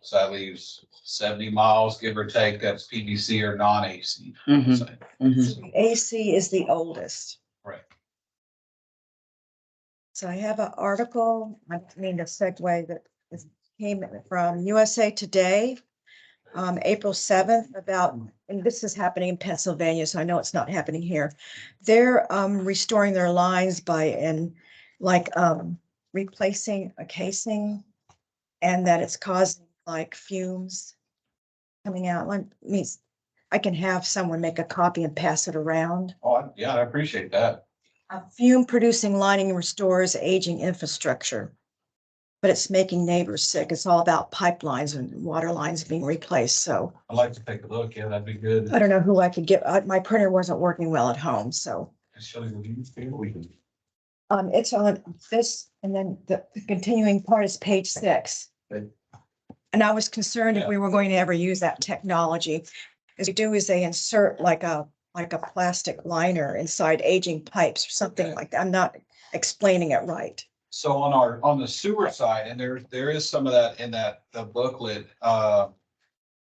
So that leaves 70 miles, give or take, that's PVC or non-AC. Mhm. So, Mhm. AC is the oldest. Right. So I have an article, I don't mean to segue, that came from USA Today, April 7th about, and this is happening in Pennsylvania, so I know it's not happening here. They're restoring their lines by replacing a casing, and that it's causing like fumes coming out. Like, means I can have someone make a copy and pass it around. Yeah, I appreciate that. A fume producing lining restores aging infrastructure. but it's making neighbors sick. It's all about pipelines and water lines being replaced. So I'd like to take a look. Yeah, that'd be good. I don't know who I could get. My printer wasn't working well at home, so. Shelley, would you feel we can? It's on this, and then the continuing part is page 6. Okay. And I was concerned if Yeah. we were going to ever use that technology. As you do is they insert like a plastic liner inside aging pipes or something Okay. like that. I'm not explaining it right. So on the sewer side, and there is some of that in the booklet,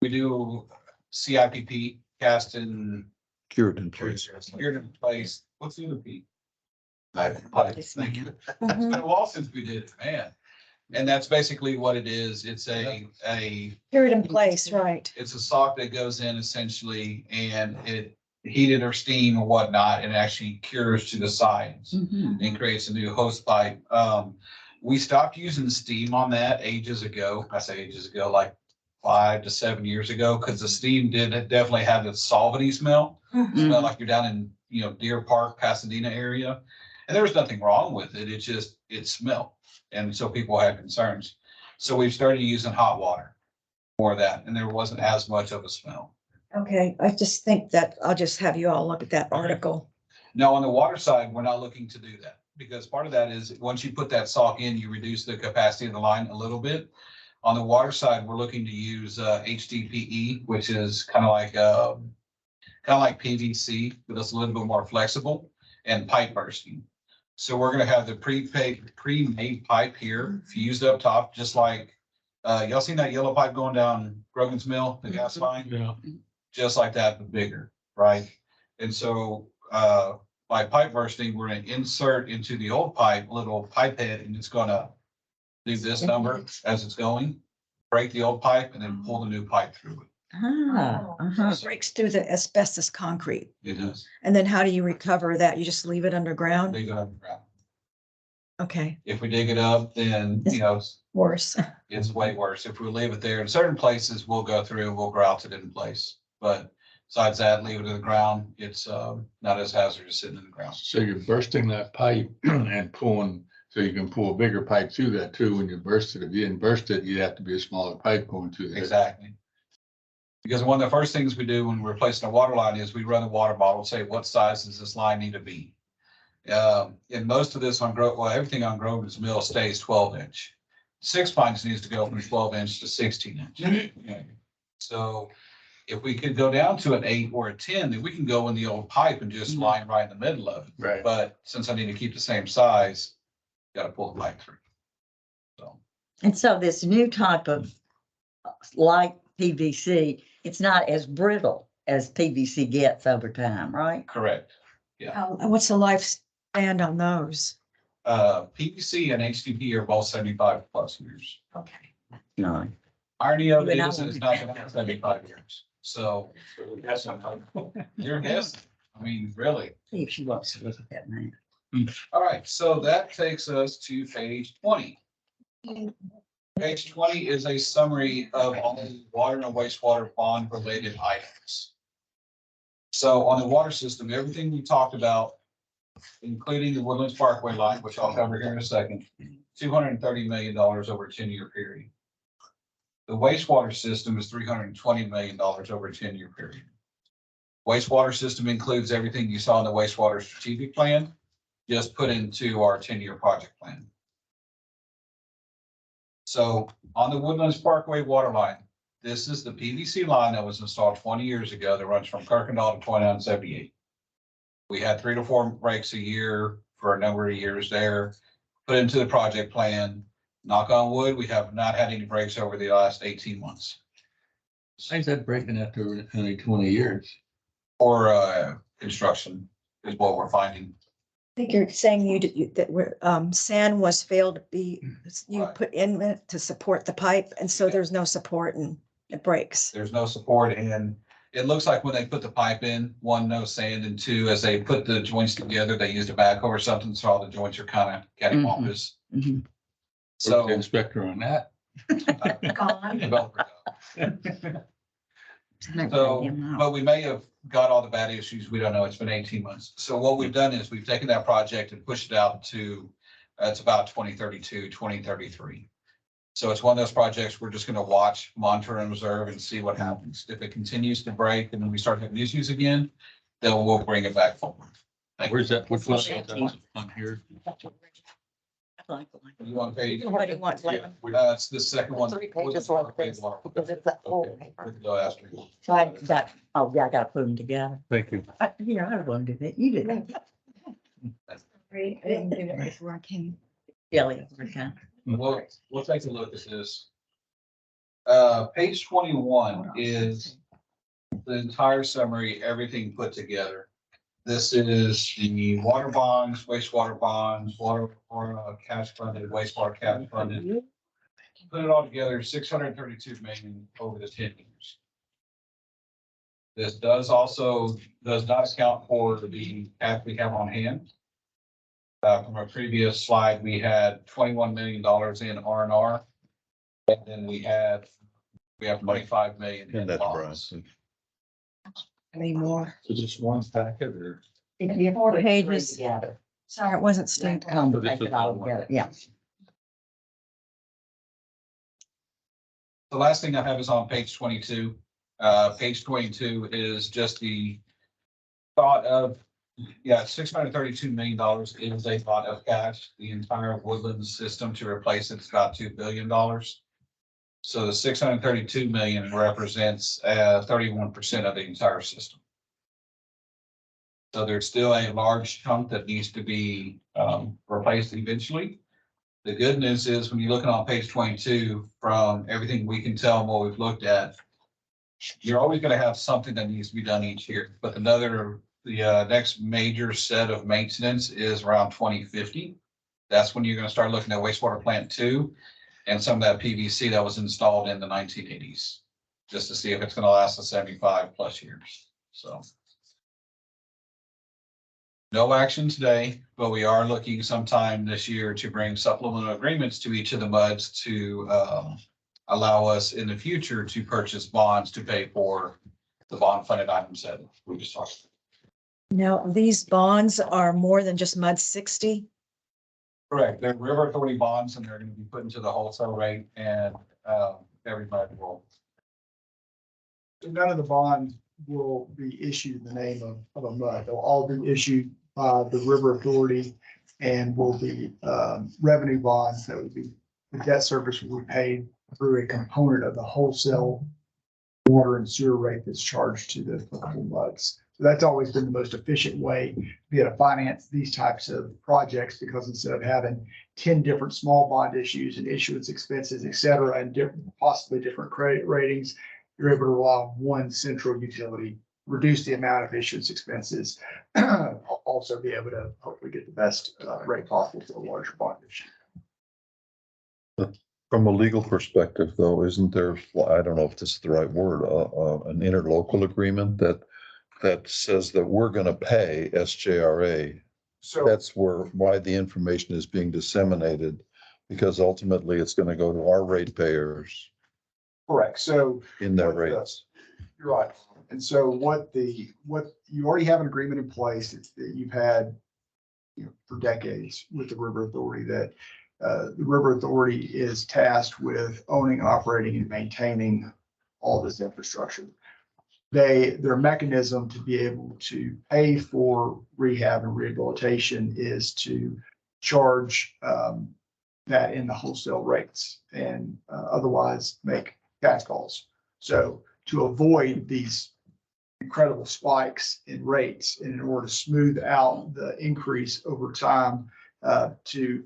we do CIPP, cast in, Cured in place. here in place. What's the other P? Thank you. It's Mhm. been a while since we did it, man. And that's basically what it is. It's a Period in place, right. it's a sock that goes in essentially and it heated or steam or whatnot, and actually cures to the sides Mhm. and creates a new hose pipe. We stopped using steam on that ages ago. I say ages ago, like 5 to 7 years ago, because the steam did definitely have the solvent smell. Smell like you're down in, Deer Park, Pasadena area. And there was nothing wrong with it. It smelled. And so people had concerns. So we've started using hot water for that, and there wasn't as much of a smell. Okay, I just think that I'll just have you all look at that article. Now, on the water side, we're not looking to do that, because part of that is once you put that sock in, you reduce the capacity of the line a little bit. On the water side, we're looking to use HDPE, which is kind of like PVC, but it's a little bit more flexible, and pipe bursting. So we're gonna have the pre-made pipe here fused up top, just like y'all seen that yellow pipe going down Grogan's Mill, the gas line? Yeah. Just like that, but bigger, right? And so by pipe bursting, we're gonna insert into the old pipe, a little pipe head, and it's gonna do this number as it's going, break the old pipe, and then pull the new pipe through it. Ah, uh-huh. Breaks through the asbestos concrete. It does. And then how do you recover that? You just leave it underground? Dig it underground. Okay, If we dig it up, then, worse. it's way worse. If we leave it there, in certain places, we'll go through, we'll grout it in place. But besides that, leave it in the ground, it's not as hazardous sitting in the ground. So you're bursting that pipe and pulling, so you can pull a bigger pipe through that too when you burst it. If you didn't burst it, you'd have to be a smaller pipe going through there. Exactly. Because one of the first things we do when we're replacing a water line is we run a water bottle, say, what size does this line need to be? And most of this everything on Grogan's Mill stays 12-inch. 6 Pines needs to go from 12-inch to 16-inch. So if we could go down to an 8 or a 10, then we can go in the old pipe and just line right in the middle of it. Right. But since I need to keep the same size, got to pull the pipe through. So And so this new type of light PVC, it's not as brittle as PVC gets over time, right? correct. What's the lifespan on those? PVC and HDPE are both 75 plus years. Okay. No. Irony of it Even I is, it's won't not do gonna that. have 75 years. So you're guessing. I mean, really. See if she wants to look at that now. All right, so that takes us to page 20. Page 20 is a summary of all the water and wastewater bond related items. So on the water system, everything we talked about, including the Woodlands Parkway line, which I'll cover here in a second, $230 million over a 10-year period. The wastewater system is $320 million over a 10-year period. Wastewater system includes everything you saw in the wastewater strategic plan, just put into our 10-year project plan. So on the Woodlands Parkway water line, this is the PVC line that was installed 20 years ago that runs from Kirkendall to 2978. We had 3 to 4 breaks a year for a number of years there, put into the project plan. Knock on wood, we have not had any breaks over the last 18 months. Why is that breaking after only 20 years? Or construction is what we're finding. I think you're saying that where, sand was failed to be, you Right. put in it to support the pipe, and so there's no support and it breaks. There's no support, and it looks like when they put the pipe in, 1, no sand, and 2, as they put the joints together, they used a backhoe or something, so all the joints are kind of cattywampus. Mhm. So. Where's the inspector on that? Developer. So, but we may have got all the bad issues. We don't know. It's been 18 months. So what we've done is we've taken that project and pushed it out to, it's about 2032, 2033. So it's one of those projects we're just gonna watch, monitor and observe and see what happens. If it continues to break and then we start having issues again, then we'll bring it back forward. Where's that? Which one? That's On here? I like the one. You want page? Nobody wants like. It's the second one. 3 pages like this, because it's a whole paper. Go after you. So I got, oh yeah, I gotta put them together. Thank you. Here, I wanted it. You did it. I didn't do it before I came. Jelly. Okay. We'll take a look at this. Page 21 is the entire summary, everything put together. This is the water bonds, wastewater bonds, water, cash funded, wastewater cash funded. Put it all together, 632 million over the 10 years. This does not account for the cash we have on hand. From a previous slide, we had $21 million in R&R. And then we have 25 million in And that's bonds. Brian. Any more? So just one packet or? If you Four put three pages. together, Sorry, it wasn't stamped. take it all together, yeah. The last thing I have is on page 22. Page 22 is just the thought of, $632 million is a thought of cash. The entire Woodland system to replace it's about $2 billion. So the 632 million represents 31% of the entire system. So there's still a large chunk that needs to be replaced eventually. The good news is when you're looking on page 22, from everything we can tell and what we've looked at, you're always going to have something that needs to be done each year. But the next major set of maintenance is around 2050. That's when you're going to start looking at wastewater plant 2 and some of that PVC that was installed in the 1980s, just to see if it's going to last us 75 plus years. So no action today, but we are looking sometime this year to bring supplemental agreements to each of the MUDs to allow us in the future to purchase bonds to pay for the bond funded items that we just talked about. Now, these bonds are more than just MUD 60. Correct. They're River Authority bonds and they're going to be put into the wholesale rate and everybody will. None of the bonds will be issued in the name of a MUD. They'll all be issued by the River Authority and will be revenue bonds that would be, the debt service will be paid through a component of the wholesale water and sewer rate that's charged to the applicable MUDs. So that's always been the most efficient way to be able to finance these types of projects, because instead of having 10 different small bond issues and issuance expenses, et cetera, and possibly different credit ratings, you're able to rely on one central utility, reduce the amount of issuance expenses, also be able to hopefully get the best rate possible for a larger bond issue. From a legal perspective, though, isn't there, well, I don't know if this is the right word, an interlocal agreement that says that we're going to pay SJRA? So That's why the information is being disseminated, because ultimately it's going to go to our ratepayers correct. So in their What the- rates. you're right. And so what you already have an agreement in place that you've had, for decades with the River Authority, that the River Authority is tasked with owning, operating, and maintaining all this infrastructure. Their mechanism to be able to pay for rehab and rehabilitation is to charge that in the wholesale rates and otherwise make cash calls. So to avoid these incredible spikes in rates, and in order to smooth out the increase over time to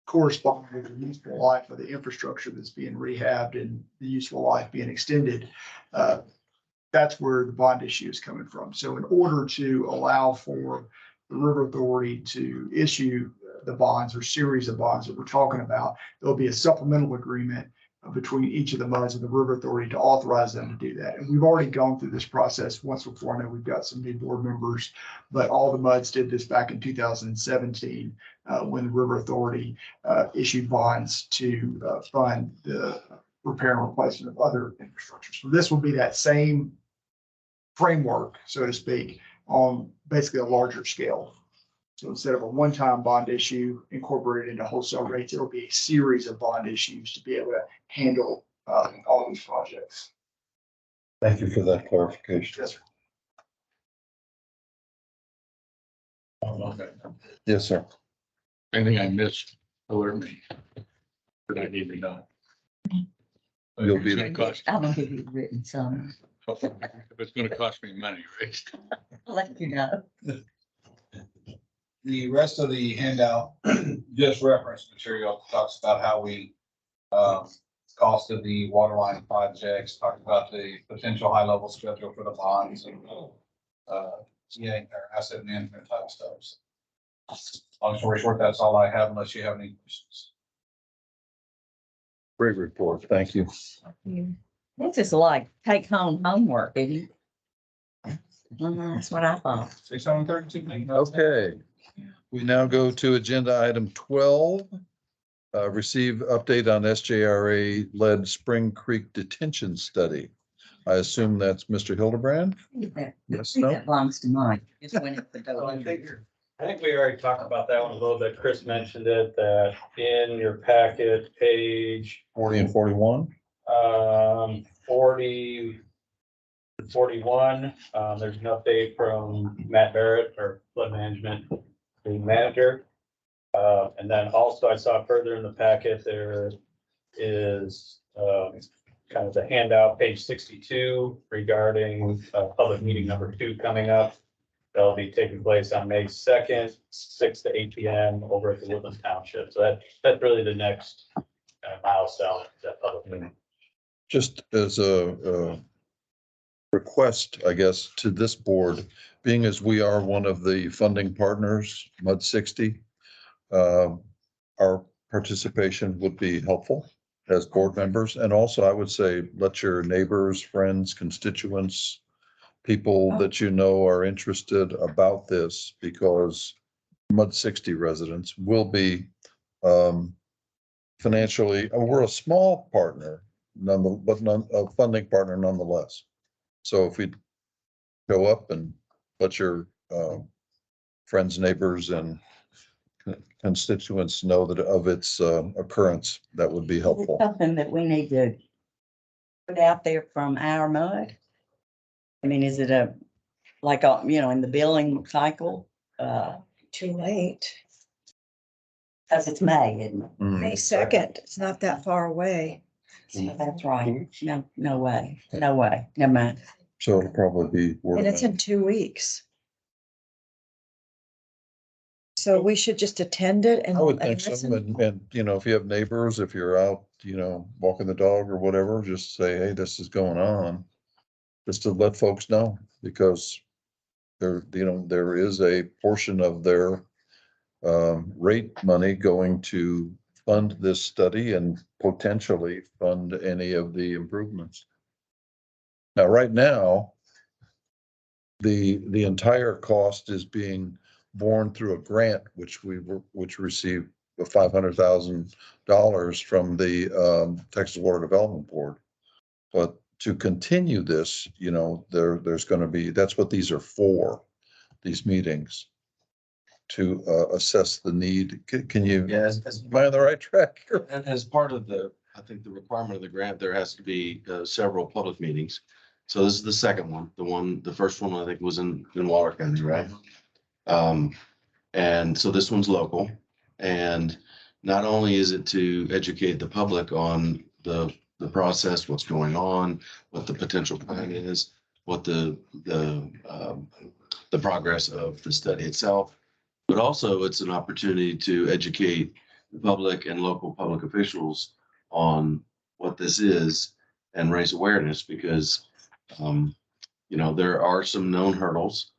correspond with the useful life of the infrastructure that's being rehabbed and the useful life being extended, that's where the bond issue is coming from. So in order to allow for the River Authority to issue the bonds or series of bonds that we're talking about, there'll be a supplemental agreement between each of the MUDs and the River Authority to authorize them to do that. And we've already gone through this process once before. I know we've got some new board members, but all the MUDs did this back in 2017 when the River Authority issued bonds to fund the repair and replacement of other infrastructure. So this will be that same framework, so to speak, on basically a larger scale. So instead of a one-time bond issue incorporated into wholesale rates, it'll be a series of bond issues to be able to handle all these projects. Thank you for that clarification. Yes, sir. Yes, sir. Anything I missed, alert me. That I need to know. You'll be It's there. gonna cost- I'm gonna give you written some, If it's gonna cost me money, right? I'll let you know. The rest of the handout, just reference material, talks about how we, costed the water line projects, talked about the potential high level schedule for the bonds and, yeah, or asset management type stuff. Long story short, that's all I have unless you have any questions. Great report. Thank you. This is like take home homework, isn't it? That's what I thought. 632. Okay. We now go to agenda item 12. Receive update on SJRA led Spring Creek detention study. I assume that's Mr. Hildebrand? That Yes, no? belongs to mine. Just went in the door. I think we already talked about that one a little bit. Chris mentioned it, that in your packet, page 40 and 41? 40, 41, there's an update from Matt Barrett, our flood management manager. And then also I saw further in the packet, there is kind of the handout, page 62, regarding public meeting number 2 coming up. That'll be taking place on May 2nd, 6 to 8 p.m. over at the Woodland Township. So that's really the next milestone, that public meeting. Just as a request, I guess, to this board, being as we are one of the funding partners, MUD 60, our participation would be helpful as board members. And also, I would say, let your neighbors, friends, constituents, people that you know are interested about this, because MUD 60 residents will be financially, we're a small partner, but a funding partner nonetheless. So if we go up and let your friends, neighbors, and constituents know that of its occurrence, that would be helpful. Something that we need to put out there from our MUD. I mean, is it like, in the billing cycle? Too late. Cause it's May, isn't it? May 2nd, it's not that far away. So that's right. No way, never mind. So it'll probably be. word And of it's in 2 weeks. So we should just attend it and. I would think and so. listen. And, if you have neighbors, if you're out, walking the dog or whatever, just say, hey, this is going on. Just to let folks know, because there is a portion of their rate money going to fund this study and potentially fund any of the improvements. Now, right now, the entire cost is being borne through a grant, which received $500,000 from the Texas Water Development Board. But to continue this, there's going to be, that's what these are for, these meetings, to assess the need. Can you, Yes. am I on the right track? And as part of I think the requirement of the grant, there has to be several public meetings. So this is the second one. The first one I think was in Waller County, right? And so this one's local. And not only is it to educate the public on the process, what's going on, what the potential plan is, what the progress of the study itself, but also it's an opportunity to educate the public and local public officials on what this is and raise awareness, because there are some known hurdles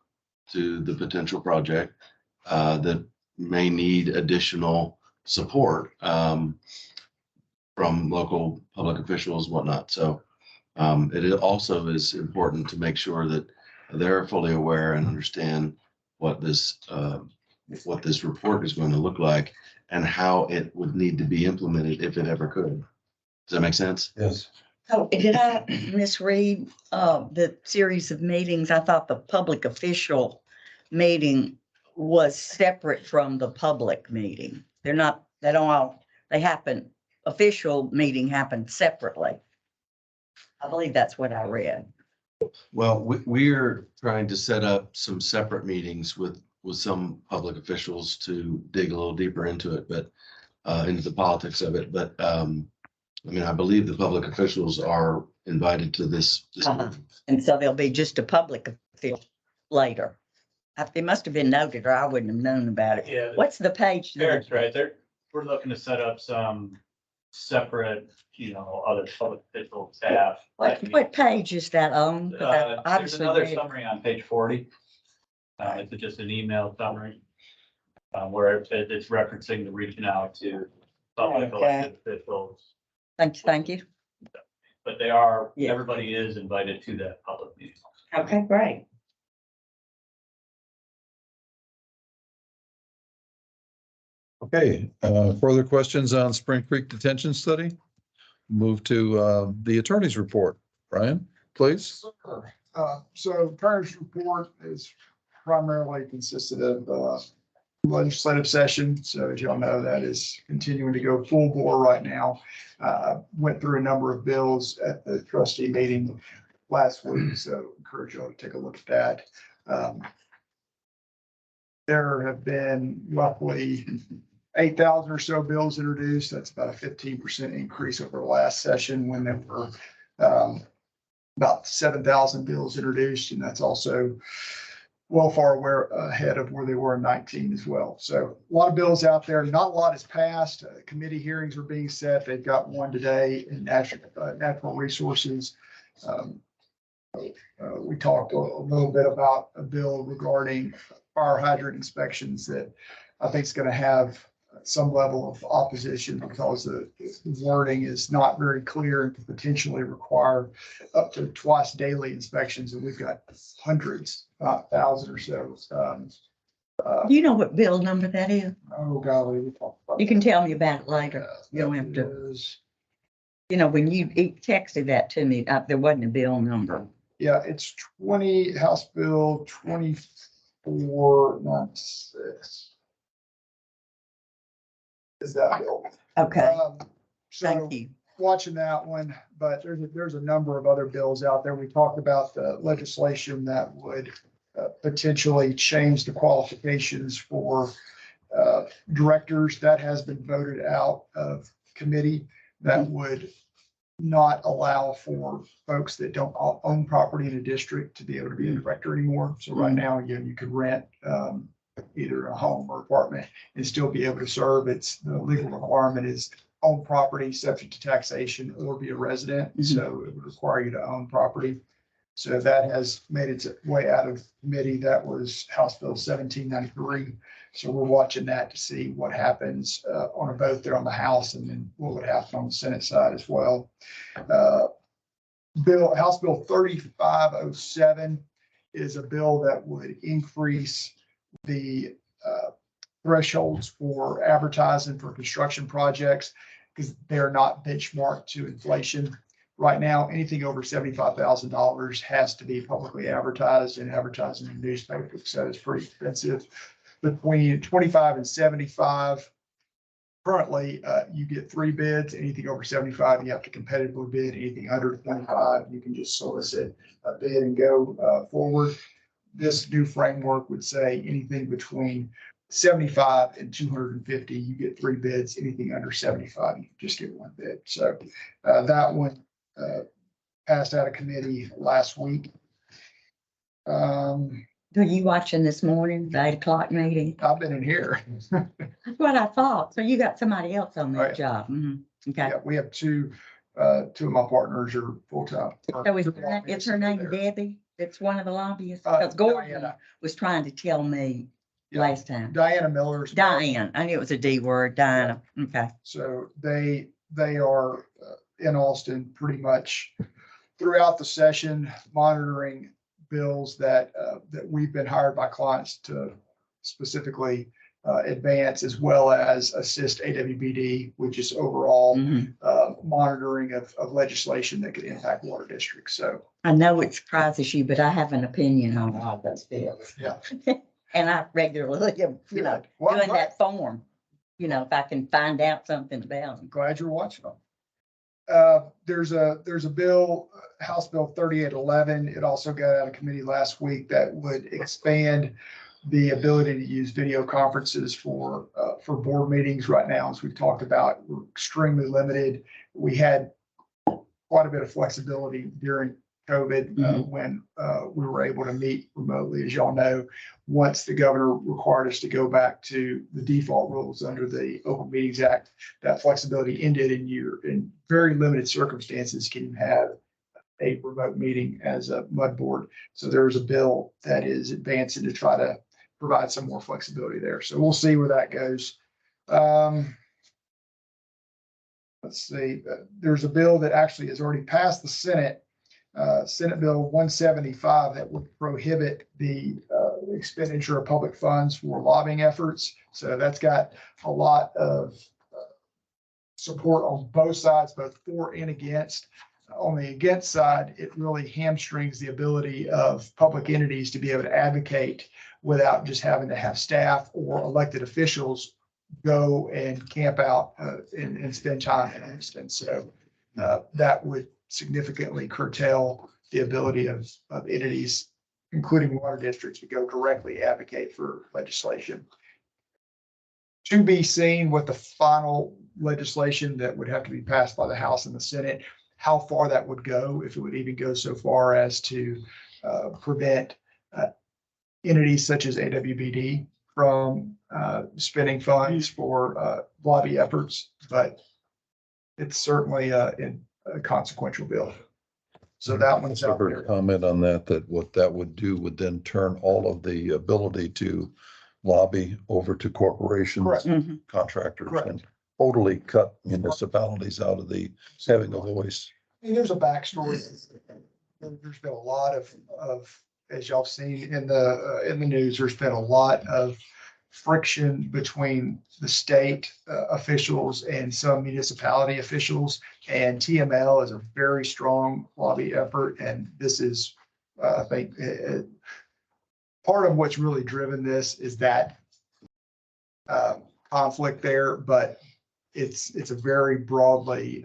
to the potential project that may need additional support from local public officials, whatnot. So it also is important to make sure that they're fully aware and understand what this report is going to look like and how it would need to be implemented if it ever could. Does that make sense? Yes. Oh, did I misread the series of meetings? I thought the public official meeting was separate from the public meeting. They're not, they don't all, they happen, official meeting happened separately. I believe that's what I read. Well, we're trying to set up some separate meetings with some public officials to dig a little deeper into it, but into the politics of it. But I mean, I believe the public officials are invited to this. Uh-huh. And so there'll be just a public official later. It must have been noted or I wouldn't have known about it. Yeah. What's the page? there? Eric's right there. We're looking to set up some separate, other public official staff. What page is that on? 'Cause I There's obviously another read it. summary on page 40. It's just an email summary. Where it's referencing the reaching out to public Okay. elected officials. Thank you. But Yeah. everybody is invited to that public meeting. Okay, great. Okay, further questions on Spring Creek Detention Study? Move to the attorney's report. Brian, please. So Turner's report is primarily consisted of legislative session. So as y'all know, that is continuing to go full bore right now. Went through a number of bills at the trustee meeting last week, so encourage y'all to take a look at that. There have been roughly 8,000 or so bills introduced. That's about a 15% increase over the last session when there were about 7,000 bills introduced, and that's also well far ahead of where they were in 19 as well. So a lot of bills out there. Not a lot has passed. Committee hearings are being set. They've got one today in natural resources. We talked a little bit about a bill regarding fire hydrant inspections that I think is going to have some level of opposition because the wording is not very clear and could potentially require up to twice daily inspections. And we've got hundreds, 1,000 or so. Do you know what bill number that is? Oh, golly. We talked about You can tell me about it later. that. You don't have to, Is- when you texted that to me, there wasn't a bill number. Yeah, it's House Bill 2496. Is that bill? Okay, So thank you. watching that one, but there's a number of other bills out there. We talked about the legislation that would potentially change the qualifications for directors. That has been voted out of committee. That would not allow for folks that don't own property in a district to be able to be a director anymore. So right now, again, you could rent either a home or apartment and still be able to serve. It's the legal requirement is own property subject to taxation or be a resident. So it would require you to own property. So that has made its way out of committee. That was House Bill 1793. So we're watching that to see what happens on a vote there on the House and then what would happen on the Senate side as well. House Bill 3507 is a bill that would increase the thresholds for advertising for construction projects because they're not benchmarked to inflation. Right now, anything over $75,000 has to be publicly advertised and advertising in newspapers. So it's pretty expensive. Between 25 and 75, currently you get 3 bids. Anything over 75, you have to competitively bid. Anything under 25, you can just solicit a bid and go forward. This new framework would say anything between 75 and 250, you get 3 bids. Anything under 75, you just get 1 bid. So that one passed out of committee last week. Are you watching this morning, the 8 o'clock meeting? I've been in here. That's what I thought. So you got somebody else on that Right. job. Okay. Yeah, we have two of my partners are full-time. So is her name Debbie? It's one of the lobbyists? Uh, Because Gordon Diana. was trying to tell me Yeah. last time. Diana Miller's. Diane, I knew it was a D word, Diana. Okay. So they are in Austin pretty much throughout the session, monitoring bills that we've been hired by clients to specifically advance, as well as assist AWBD, which is overall Mhm. monitoring of legislation that could impact water districts. So, I know it surprises you, but I have an opinion on all those bills. yeah. And I regularly, am, you know, Well, I'm doing glad- that form. You know, if I can find out something about them. Glad you're watching them. There's a bill, House Bill 3811. It also got out of committee last week that would expand the ability to use video conferences for board meetings. Right now, as we've talked about, we're extremely limited. We had quite a bit of flexibility during COVID when we were able to meet remotely, as y'all know. Once the governor required us to go back to the default rules under the Open Meetings Act, that flexibility ended, and you're in very limited circumstances can you have a remote meeting as a MUD board. So there's a bill that is advancing to try to provide some more flexibility there. So we'll see where that goes. Let's see, there's a bill that actually has already passed the Senate, Senate Bill 175, that would prohibit the expenditure of public funds for lobbying efforts. So that's got a lot of support on both sides, both for and against. On the against side, it really hamstrings the ability of public entities to be able to advocate without just having to have staff or elected officials go and camp out and spend time in an instance. So that would significantly curtail the ability of entities, including water districts, to go directly advocate for legislation. To be seen what the final legislation that would have to be passed by the House and the Senate, how far that would go, if it would even go so far as to prevent entities such as AWBD from spending funds for lobby efforts, but it's certainly a consequential bill. So that one's So out her there. comment on that, that what that would do would then turn all of the ability to lobby over to corporations, Correct. contractors, Correct. and totally cut municipalities out of the having a voice. And there's a backstory. There's been a lot of, as y'all seen in the news, there's been a lot of friction between the state officials and some municipality officials. And TML is a very strong lobby effort. And this is, I think, part of what's really driven this is that conflict there, but it's a very broadly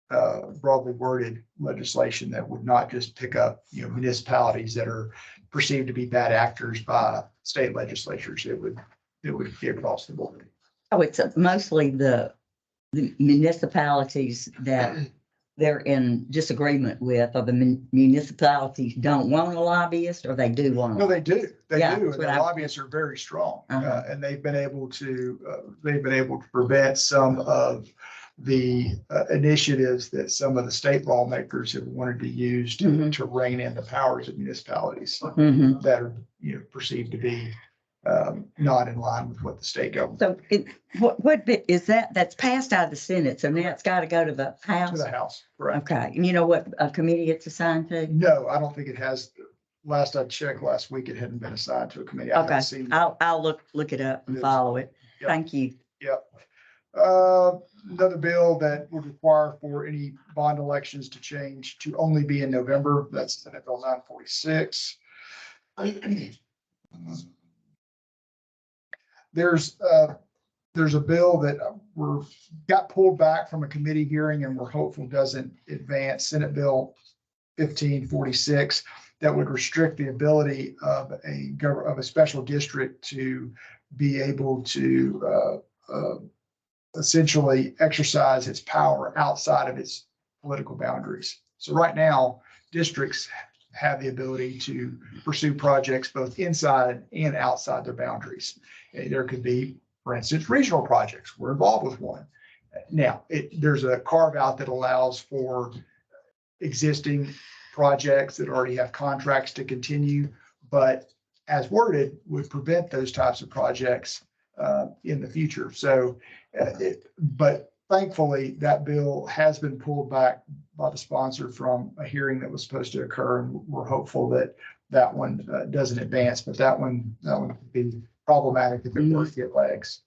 worded legislation that would not just pick up, municipalities that are perceived to be bad actors by state legislatures. It would be across the board. Oh, it's mostly the municipalities that they're in disagreement with, or the municipalities don't want a lobbyist, or they do want. No, they do. They Yeah, do. that's And the what I- lobbyists are very strong. Uh-huh. And they've been able to prevent some of the initiatives that some of the state lawmakers have wanted to use to rein in the powers of municipalities Mhm. that are, perceived to be not in line with what the state government. So what bit is that? That's passed out of the Senate, so now it's got to go to the To House? the House, correct? Okay, and you know what committee it's assigned to? No, I don't think it has. Last I checked last week, it hadn't been assigned to a committee. I haven't Okay, seen- I'll look it up and Yes. follow it. Yep. Thank you. Yep. Another bill that would require for any bond elections to change to only be in November. That's Senate Bill 946. There's a bill that got pulled back from a committee hearing and we're hopeful doesn't advance, Senate Bill 1546, that would restrict the ability of a special district to be able to essentially exercise its power outside of its political boundaries. So right now, districts have the ability to pursue projects both inside and outside their boundaries. There could be, for instance, regional projects. We're involved with one. Now, there's a carve out that allows for existing projects that already have contracts to continue, but as worded, would prevent those types of projects in the future. So, but thankfully, that bill has been pulled back by the sponsor from a hearing that was supposed to occur, and we're hopeful that that one doesn't advance. But that one could be problematic if it were to get legs.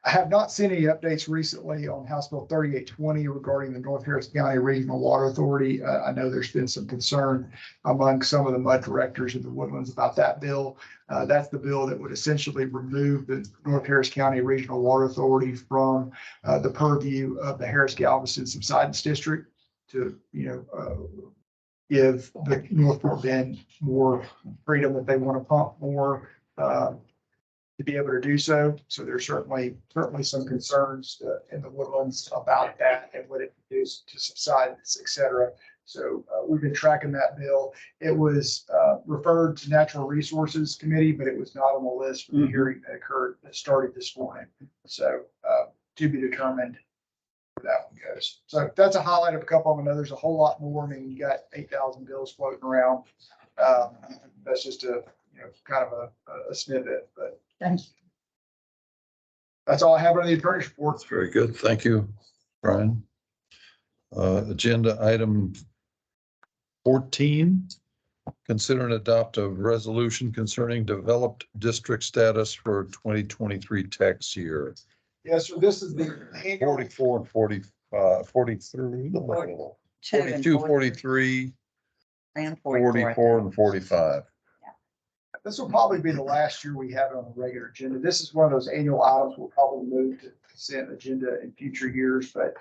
I have not seen any updates recently on House Bill 3820 regarding the North Harris County Regional Water Authority. I know there's been some concern among some of the mud directors in the Woodlands about that bill. That's the bill that would essentially remove the North Harris County Regional Water Authority from the purview of the Harris Galveston Subsidence District to, give the North Fort Bend more freedom if they want to pump more, to be able to do so. So there's certainly some concerns in the Woodlands about that and what it can do to subsidence, et cetera. So we've been tracking that bill. It was referred to Natural Resources Committee, but it was not on the list for the hearing that started this morning. So to be determined where that one goes. So that's a highlight of a couple of them. I know there's a whole lot more. I mean, you got 8,000 bills floating around. That's just a kind of a snippet, but Thanks. that's all I have on the attorney's report. That's very good. Thank you, Brian. Agenda item 14, consider and adopt a resolution concerning developed district status for 2023 tax year. Yes, so this is the annual 44 and 45, 43, 42, 43, And 44 and 45. This will probably be the last year we have it on the regular agenda. This is one of those annual items we'll probably move to consent agenda in future years, but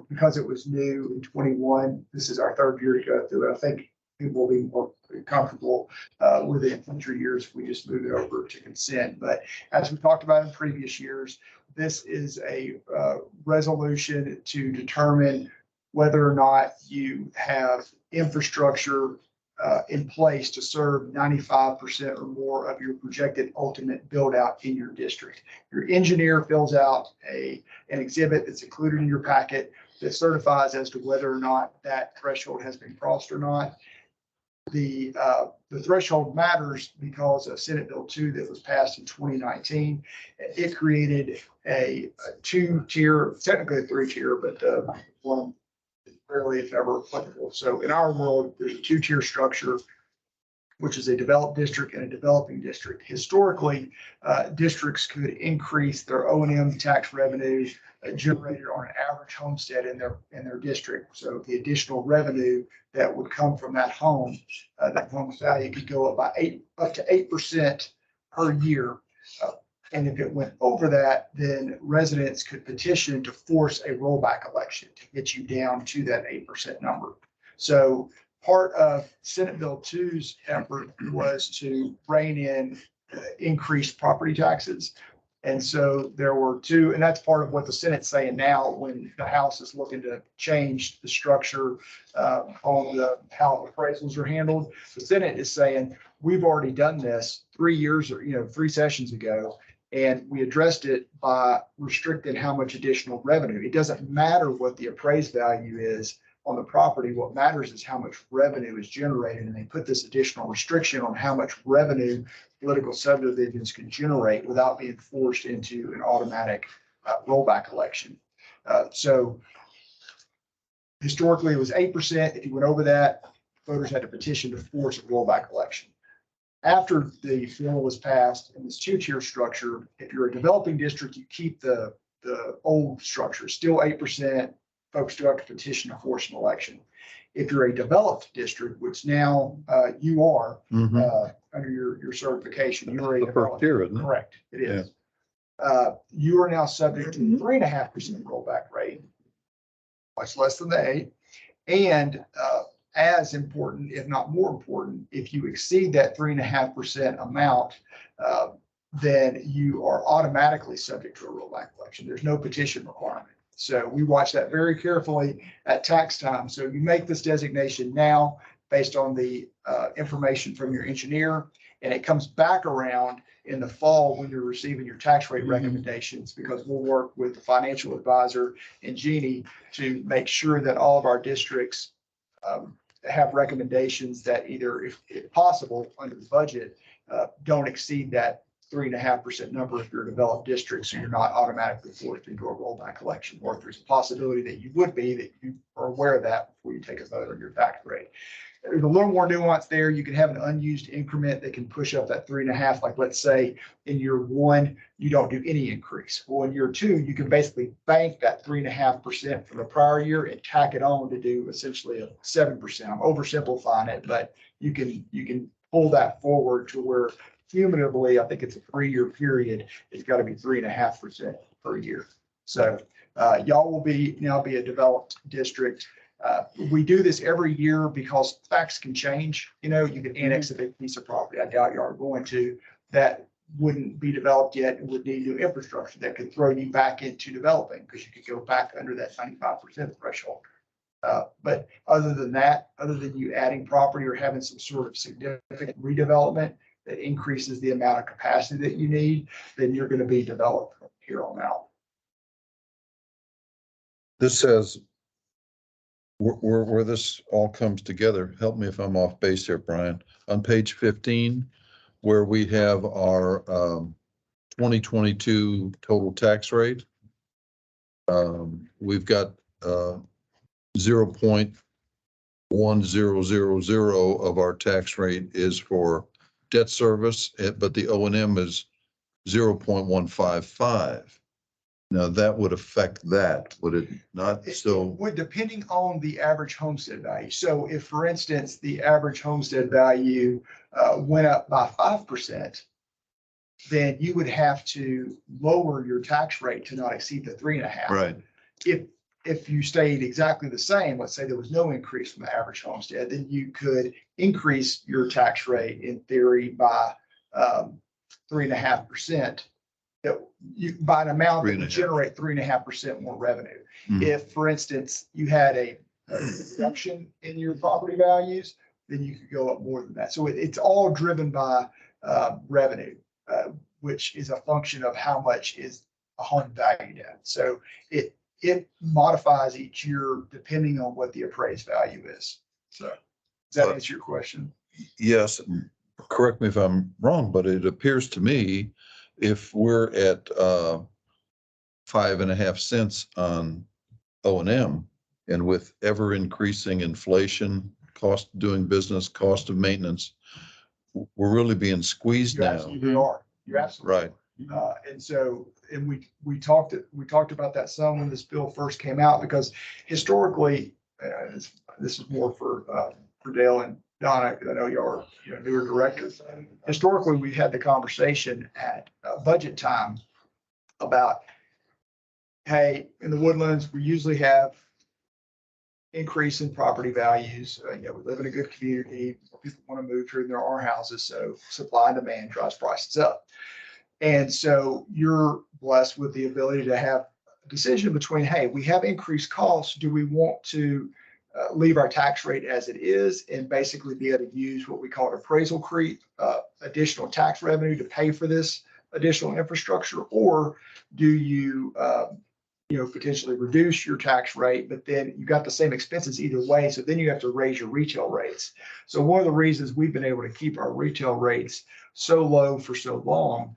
because it was new in 21, this is our third year to go through it. I think people will be more comfortable with it in future years if we just move it over to consent. But as we talked about in previous years, this is a resolution to determine whether or not you have infrastructure in place to serve 95% or more of your projected ultimate build out in your district. Your engineer fills out an exhibit that's included in your packet that certifies as to whether or not that threshold has been crossed or not. The threshold matters because of Senate Bill 2 that was passed in 2019. It created a two-tier, technically a three-tier, but one rarely if ever applicable. So in our world, there's a two-tier structure, which is a developed district and a developing district. Historically, districts could increase their O&M tax revenue generated on an average homestead in their district. So the additional revenue that would come from that home's value could go up to 8% per year. And if it went over that, then residents could petition to force a rollback election to get you down to that 8% number. So part of Senate Bill 2's effort was to rein in increased property taxes. And so there were two, and that's part of what the Senate's saying now when the House is looking to change the structure on how appraisals are handled. The Senate is saying, we've already done this 3 sessions ago. And we addressed it by restricting how much additional revenue. It doesn't matter what the appraised value is on the property. What matters is how much revenue is generated. And they put this additional restriction on how much revenue political subdivisions can generate without being forced into an automatic rollback election. So historically, it was 8%. If you went over that, voters had to petition to force a rollback election. After the bill was passed in this two-tier structure, if you're a developing district, you keep the old structure, still 8%, folks still have to petition to force an election. If you're a developed district, which now you are under your certification, you're a The first year, isn't it? correct, it is. You are now subject to 3.5% rollback rate, much less than the 8. And as important, if not more important, if you exceed that 3.5% amount, then you are automatically subject to a rollback election. There's no petition requirement. So we watch that very carefully at tax time. So you make this designation now based on the information from your engineer, and it comes back around in the fall when you're receiving your tax rate recommendations, because we'll work with the financial advisor and Jeannie to make sure that all of our districts have recommendations that either, if possible, under the budget, don't exceed that 3.5% number if you're a developed district, so you're not automatically forced into a rollback election, or if there's a possibility that you would be, that you are aware of that before you take a vote on your tax rate. there's a little more nuance there. You can have an unused increment that can push up that 3.5. Like, let's say in year one, you don't do any increase. Well, in year two, you can basically bank that 3.5% from the prior year and tack it on to do essentially a 7%. I'm oversimplifying it, but you can pull that forward to where cumulatively, I think it's a 3-year period. It's got to be 3.5% per year. So y'all will now be a developed district. We do this every year because facts can change. You know, you can annex a big piece of property. I doubt you are going to. That wouldn't be developed yet and would need new infrastructure that could throw you back into developing because you could go back under that 95% threshold. But other than that, other than you adding property or having some sort of significant redevelopment that increases the amount of capacity that you need, then you're going to be developed from here on out. This says where this all comes together. Help me if I'm off base here, Brian. On page 15, where we have our 2022 total tax rate, we've got 0.1000 of our tax rate is for debt service, but the O&M is 0.155. Now that would affect that, would it not? So Would, depending on the average homestead value. So if, for instance, the average homestead value went up by 5%, then you would have to lower your tax rate to not exceed the 3.5. right. If you stayed exactly the same, let's say there was no increase from the average homestead, then you could increase your tax rate in theory by 3.5%. By an amount that would 3.5. generate 3.5% more revenue. Mhm. If, for instance, you had a reduction in your property values, then you could go up more than that. So it's all driven by revenue, which is a function of how much is a home valued at. So it modifies each year depending on what the appraised value is. So does that answer your question? Yes, correct me if I'm wrong, but it appears to me if we're at 5.5 cents on O&M and with ever increasing inflation, cost of doing business, cost of maintenance, we're really being squeezed You now. absolutely are. You're absolutely Right. And so, and we talked about that some when this bill first came out, because historically, this is more for Dale and Donna, because I know y'all are newer directors. Historically, we had the conversation at budget time about, hey, in the Woodlands, we usually have increase in property values. We live in a good community. People want to move here, and there are houses, so supply and demand drives prices up. And so you're blessed with the ability to have a decision between, hey, we have increased costs. Do we want to leave our tax rate as it is and basically be able to use what we call appraisal creep, additional tax revenue to pay for this additional infrastructure? Or do you, potentially reduce your tax rate, but then you got the same expenses either way. So then you have to raise your retail rates. So one of the reasons we've been able to keep our retail rates so low for so long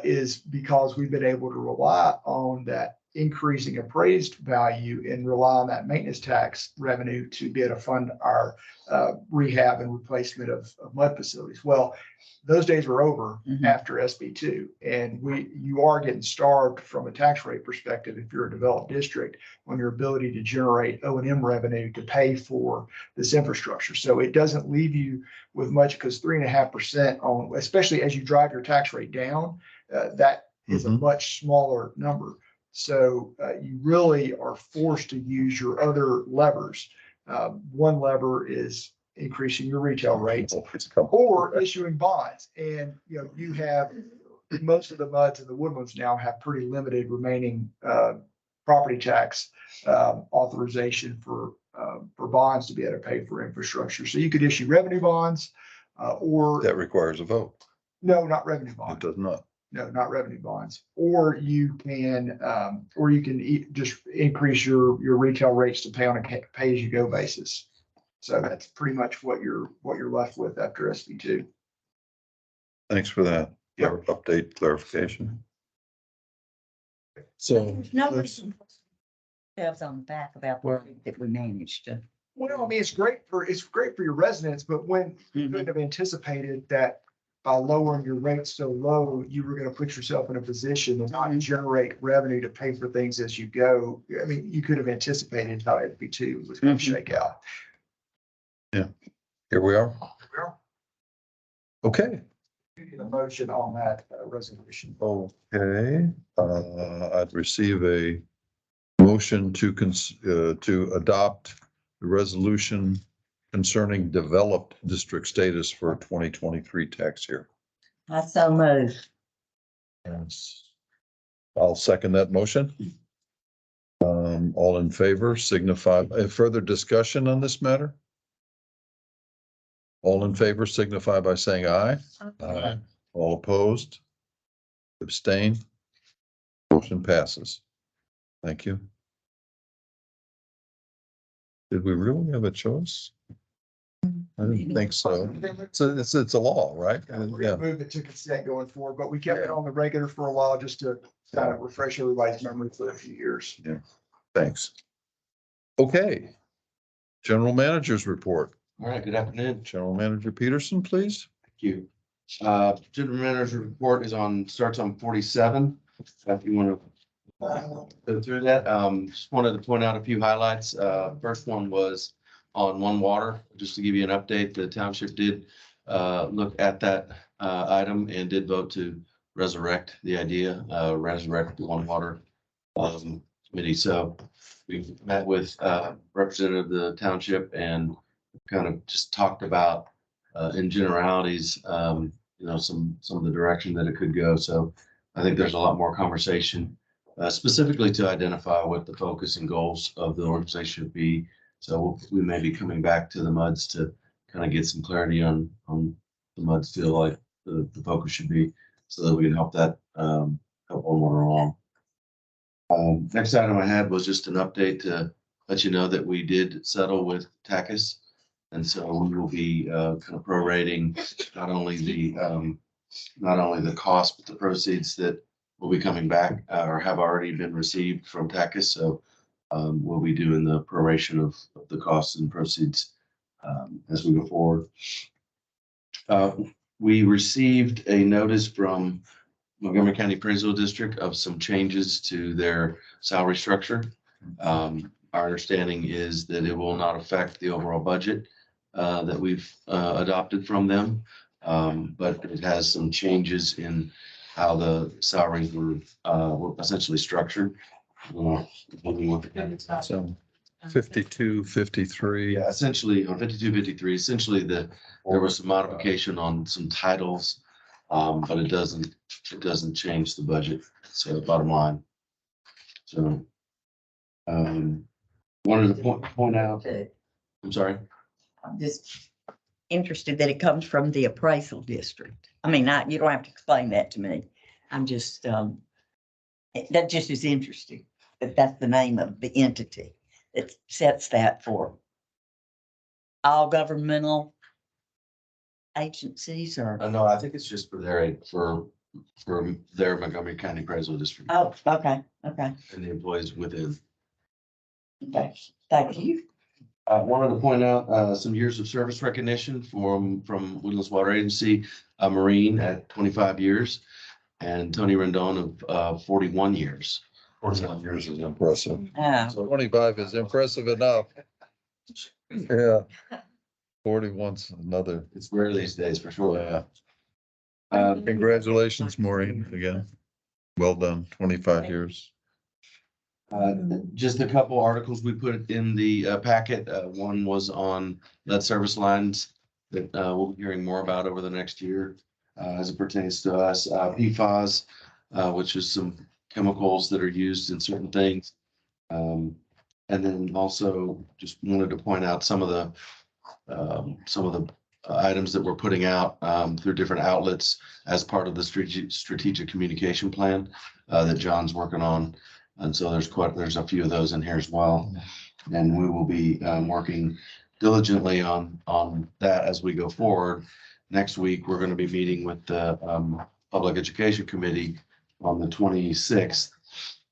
is because we've been able to rely on that increasing appraised value and rely on that maintenance tax revenue to be able to fund our rehab and replacement of mud facilities. Well, those days are over after SB2, and you are getting starved from a tax rate perspective if you're a developed district on your ability to generate O&M revenue to pay for this infrastructure. So it doesn't leave you with much, because 3.5% on, especially as you drive your tax rate down, that is a much smaller number. So you really are forced to use your other levers. One lever is increasing your retail rates or issuing bonds. And, you have most of the MUDs in the Woodlands now have pretty limited remaining property tax authorization for bonds to be able to pay for infrastructure. So you could issue revenue bonds or. That requires a vote. No, not revenue It bonds. does not. No, not revenue bonds. Or you can just increase your retail rates to pay on a pay-as-you-go basis. So that's pretty much what you're left with after SB2. Thanks for that. Yep. Update clarification. So There's no reason. Tabs on the back about the Well- rate that we managed to Well, I mean, it's great for your residents, but when you couldn't have anticipated that by lowering your rates so low, you were gonna put yourself in a position to not generate revenue to pay for things as you go. I mean, you could have anticipated how FB2 was gonna shake out. Here we are. Okay. A motion on that resolution. Okay, I'd receive a motion to adopt the resolution concerning developed district status for 2023 tax year. I so moved. I'll second that motion. All in favor signify, further discussion on this matter? All in favor signify by saying aye. Aye. All opposed? Abstain? Motion passes. Thank you. Did we really have a choice? I didn't think so. It's a law, right? We're Yeah. gonna move it to consent going forward, but we kept it on the regular for a while just to kind of refresh everybody's memory for a few years. Thanks. Okay. General Manager's report. All right, good afternoon. General Manager Peterson, please. Thank you. General manager report starts on 47. If you want to go through that, just wanted to point out a few highlights. First one was on One Water, just to give you an update. The township did look at that item and did vote to resurrect the idea, resurrect the One Water committee. So we met with representative of the township and kind of just talked about in generalities, some of the direction that it could go. So I think there's a lot more conversation, specifically to identify what the focus and goals of the organization should be. So we may be coming back to the MUDs to kind of get some clarity on the MUDs feel like the focus should be, so that we can help that help One Water along. Next item I had was just an update to let you know that we did settle with TACUS. And so we will be kind of prorating not only the cost, but the proceeds that will be coming back or have already been received from TACUS. So we'll be doing the proration of the costs and proceeds as we go forward. We received a notice from Montgomery County Appraisal District of some changes to their salary structure. Our understanding is that it will not affect the overall budget that we've adopted from them, but it has some changes in how the salaries were essentially structured. So 52, 53. Yeah, essentially on 52, 53, essentially there was some modification on some titles, but it doesn't change the budget. So bottom line. So wanted to point out, I'm sorry. I'm just interested that it comes from the appraisal district. I mean, you don't have to explain that to me. I'm just, that just is interesting, that that's the name of the entity that sets that for all governmental agencies or, No, I think it's just for their Montgomery County Appraisal District oh, okay, and the employees within. okay, thank you. I wanted to point out some years of service recognition from Woodlands Water Agency, Marine at 25 years, and Tony Rendon of 41 years. 41 years is impressive. Ah, So 25 is impressive enough. Yeah. 41's another. It's rare these days for sure. Yeah. Congratulations, Maureen, again. Well done, 25 years. Just a couple articles we put in the packet. One was on lead service lines that we'll be hearing more about over the next year as it pertains to us. PFAS, which is some chemicals that are used in certain things. And then also just wanted to point out some of the items that we're putting out through different outlets as part of the strategic communication plan that John's working on. And so there's a few of those in here as well. And we will be working diligently on that as we go forward. Next week, we're going to be meeting with the Public Education Committee on the 26th.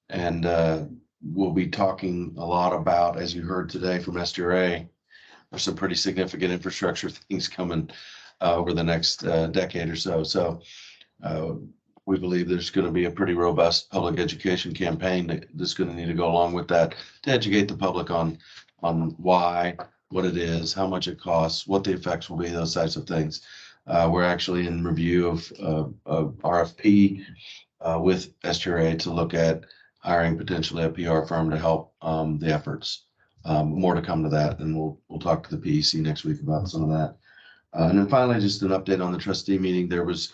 And we'll be talking a lot about, as you heard today from SDRA, there's some pretty significant infrastructure things coming over the next decade or so. So we believe there's going to be a pretty robust public education campaign that's going to need to go along with that to educate the public on why, what it is, how much it costs, what the effects will be, those types of things. We're actually in review of RFP with SGRA to look at hiring potentially a PR firm to help the efforts. More to come to that, and we'll talk to the PEC next week about some of that. And then finally, just an update on the trustee meeting. There was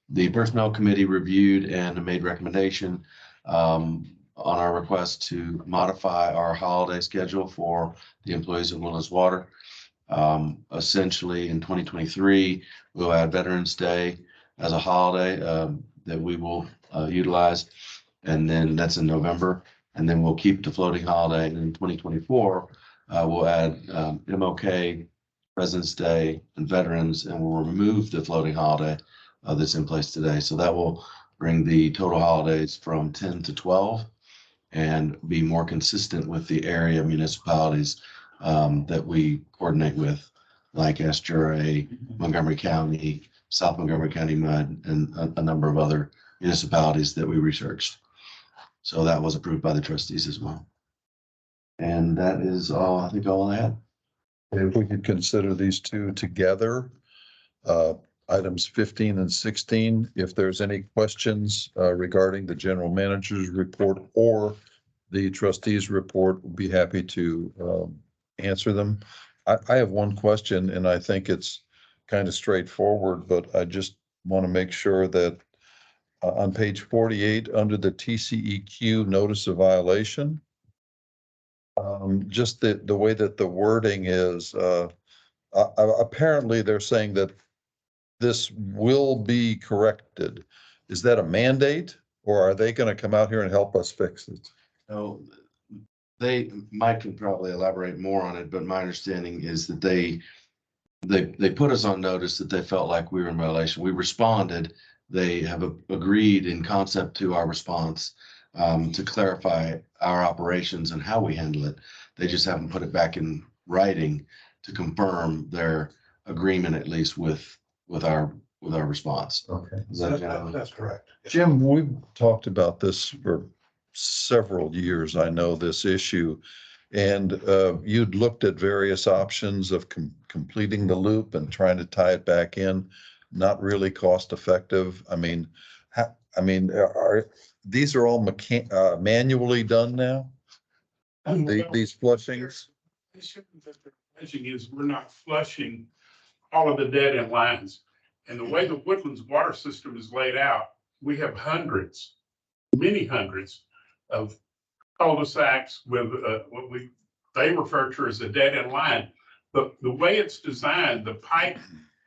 the personnel committee reviewed and made recommendation on our request to modify our holiday schedule for the employees of Woodlands Water. Essentially, in 2023, we'll add Veterans Day as a holiday that we will utilize, and then that's in November. And then we'll keep the floating holiday. And in 2024, we'll add MLK, President's Day, and Veterans, and we'll remove the floating holiday that's in place today. So that will bring the total holidays from 10 to 12 and be more consistent with the area municipalities that we coordinate with, like SGRA, Montgomery County, South Montgomery County MUD, and a number of other municipalities that we researched. So that was approved by the trustees as well. And that is all, I think, all I had. If we could consider these two together, items 15 and 16, if there's any questions regarding the general manager's report or the trustees report, we'll be happy to answer them. I have one question, and I think it's kind of straightforward, but I just want to make sure that on page 48, under the TCEQ notice of violation, just the way that the wording is, apparently they're saying that this will be corrected. Is that a mandate, or are they going to come out here and help us fix it? No, Mike can probably elaborate more on it, but my understanding is that they put us on notice that they felt like we were in violation. We responded. They have agreed in concept to our response to clarify our operations and how we handle it. They just haven't put it back in writing to confirm their agreement, at least with our response. Okay. That's correct. Jim, we've talked about this for several years. I know this issue, and you'd looked at various options of completing the loop and trying to tie it back in. Not really cost effective. I mean, these are all manually done now? These flushings? Flushing is we're not flushing all of the dead end lines. And the way the Woodlands water system is laid out, we have hundreds, many hundreds of cul-de-sacs with what they refer to as a dead end line. But the way it's designed, the pipe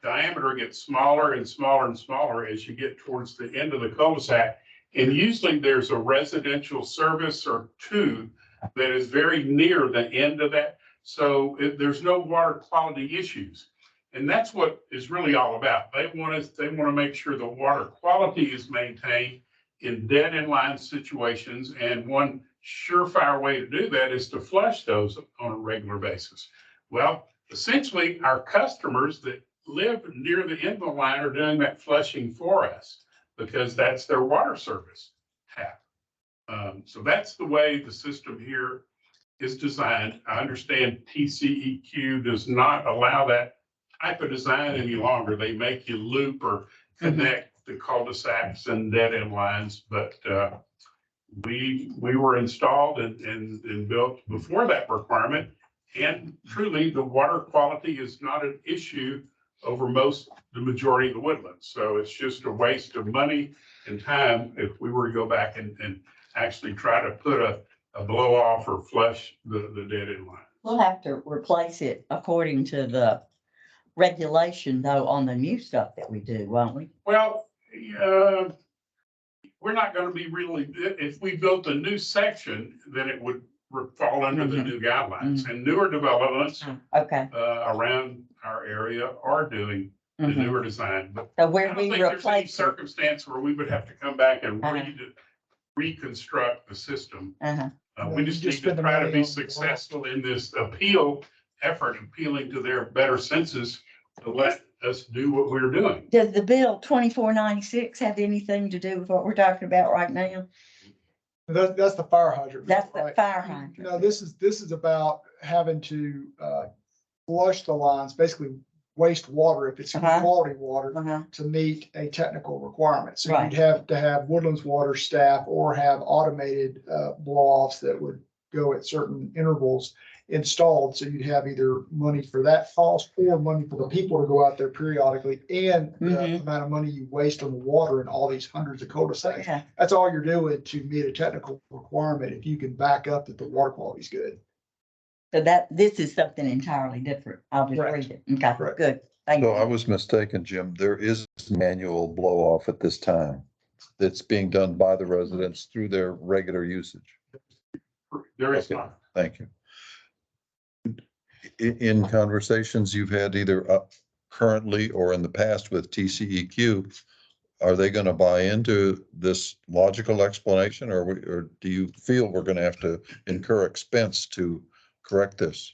diameter gets smaller and smaller and smaller as you get towards the end of the cul-de-sac. And usually there's a residential service or two that is very near the end of that. So there's no water quality issues. And that's what is really all about. They want to make sure the water quality is maintained in dead end line situations. And one surefire way to do that is to flush those on a regular basis. Well, essentially our customers that live near the end of the line are doing that flushing for us because that's their water service tap. So that's the way the system here is designed. I understand TCEQ does not allow that type of design any longer. They make you loop or connect the cul-de-sacs and dead end lines, but we were installed and built before that requirement. And truly, the water quality is not an issue over the majority of the woodlands. So it's just a waste of money and time if we were to go back and actually try to put a blow off or flush the dead end line. We'll have to replace it according to the regulation though on the new stuff that we do, won't we? Well, we're not going to be really, if we built a new section, then it would fall under the new guidelines and newer developments around our area are doing the newer design. But so where we there's any replace circumstance where we would have to come back and reconstruct the system. We just need to try to be successful in this appeal effort appealing to their better senses to let us do what we're doing. Does the bill 2496 have anything to do with what we're talking about right now? That's the fire hydrant. That's the right? fire hydrant. No, this is about having to, flush the lines, basically waste water if it's Uh-huh. quality water Uh-huh. to meet a technical requirement. So Right. you'd have to have Woodlands Water staff or have automated, blow-offs that would go at certain intervals installed. So you'd have either money for that cost or money for the people to go out there periodically and the Mhm. amount of money you waste on the water in all these hundreds of cul-de-sacs. Yeah. That's all you're doing to meet a technical requirement if you can back up that the water quality is good. So this is something entirely different. I'll just Correct. read it. Okay, Correct. good. Thank So I you. was mistaken, Jim. There is manual blow off at this time. That's being done by the residents through their regular usage. There is Okay. not. Thank you. In conversations you've had either currently or in the past with TCEQ, are they going to buy into this logical explanation or do you feel we're going to have to incur expense to correct this?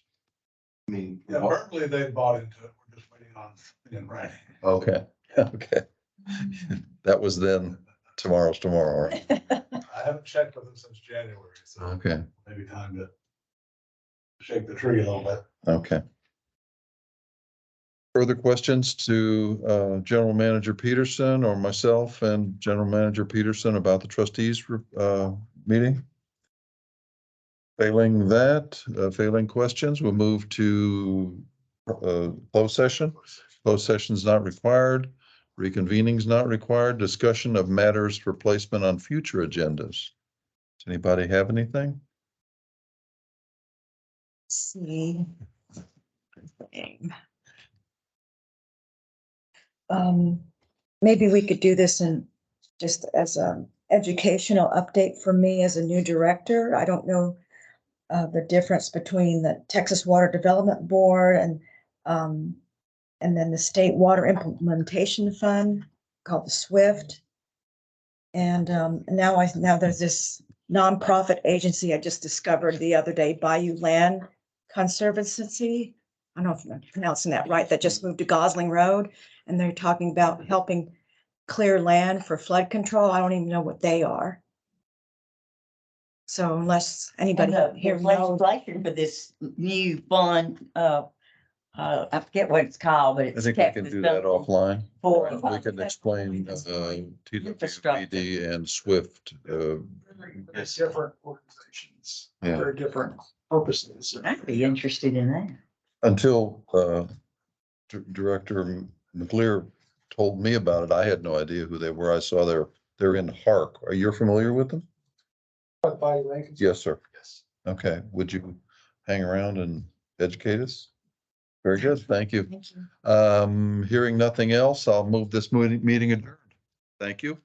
I mean, Yeah, verbally, they bought into it. We're just waiting on it in writing. Okay, okay. That was then, tomorrow's tomorrow, right? I haven't checked with them since January, so Okay, maybe time to shake the tree a little bit. okay. Further questions to General Manager Peterson or myself and General Manager Peterson about the trustees meeting? Failing that, failing questions, we'll move to closed session. Closed session is not required. Reconvening is not required. Discussion of matters for placement on future agendas. Does anybody have anything? See. Maybe we could do this in just as an educational update for me as a new director. I don't know the difference between the Texas Water Development Board and then the State Water Implementation Fund called the SWIFT. And now there's this nonprofit agency I just discovered the other day, Bayou Land Conservancy. I don't know if I'm pronouncing that right, that just moved to Gosling Road, and they're talking about helping clear land for flood control. I don't even know what they are. So unless anybody And here the knows. legislation for this new fund, I forget what it's called, but I it's. think we can Texas do that something offline. For. We can explain TWPD and SWIFT. It's different organizations, Yeah. very different purposes. I'd be interested in that. Until Director McLear told me about it, I had no idea who they were. I saw they're in Hark. Are you familiar with them? Bayou Land. Yes, sir. Yes. Okay, would you hang around and educate us? Very good, thank you. Thank you. Hearing nothing else, I'll move this meeting adjourned. Thank you.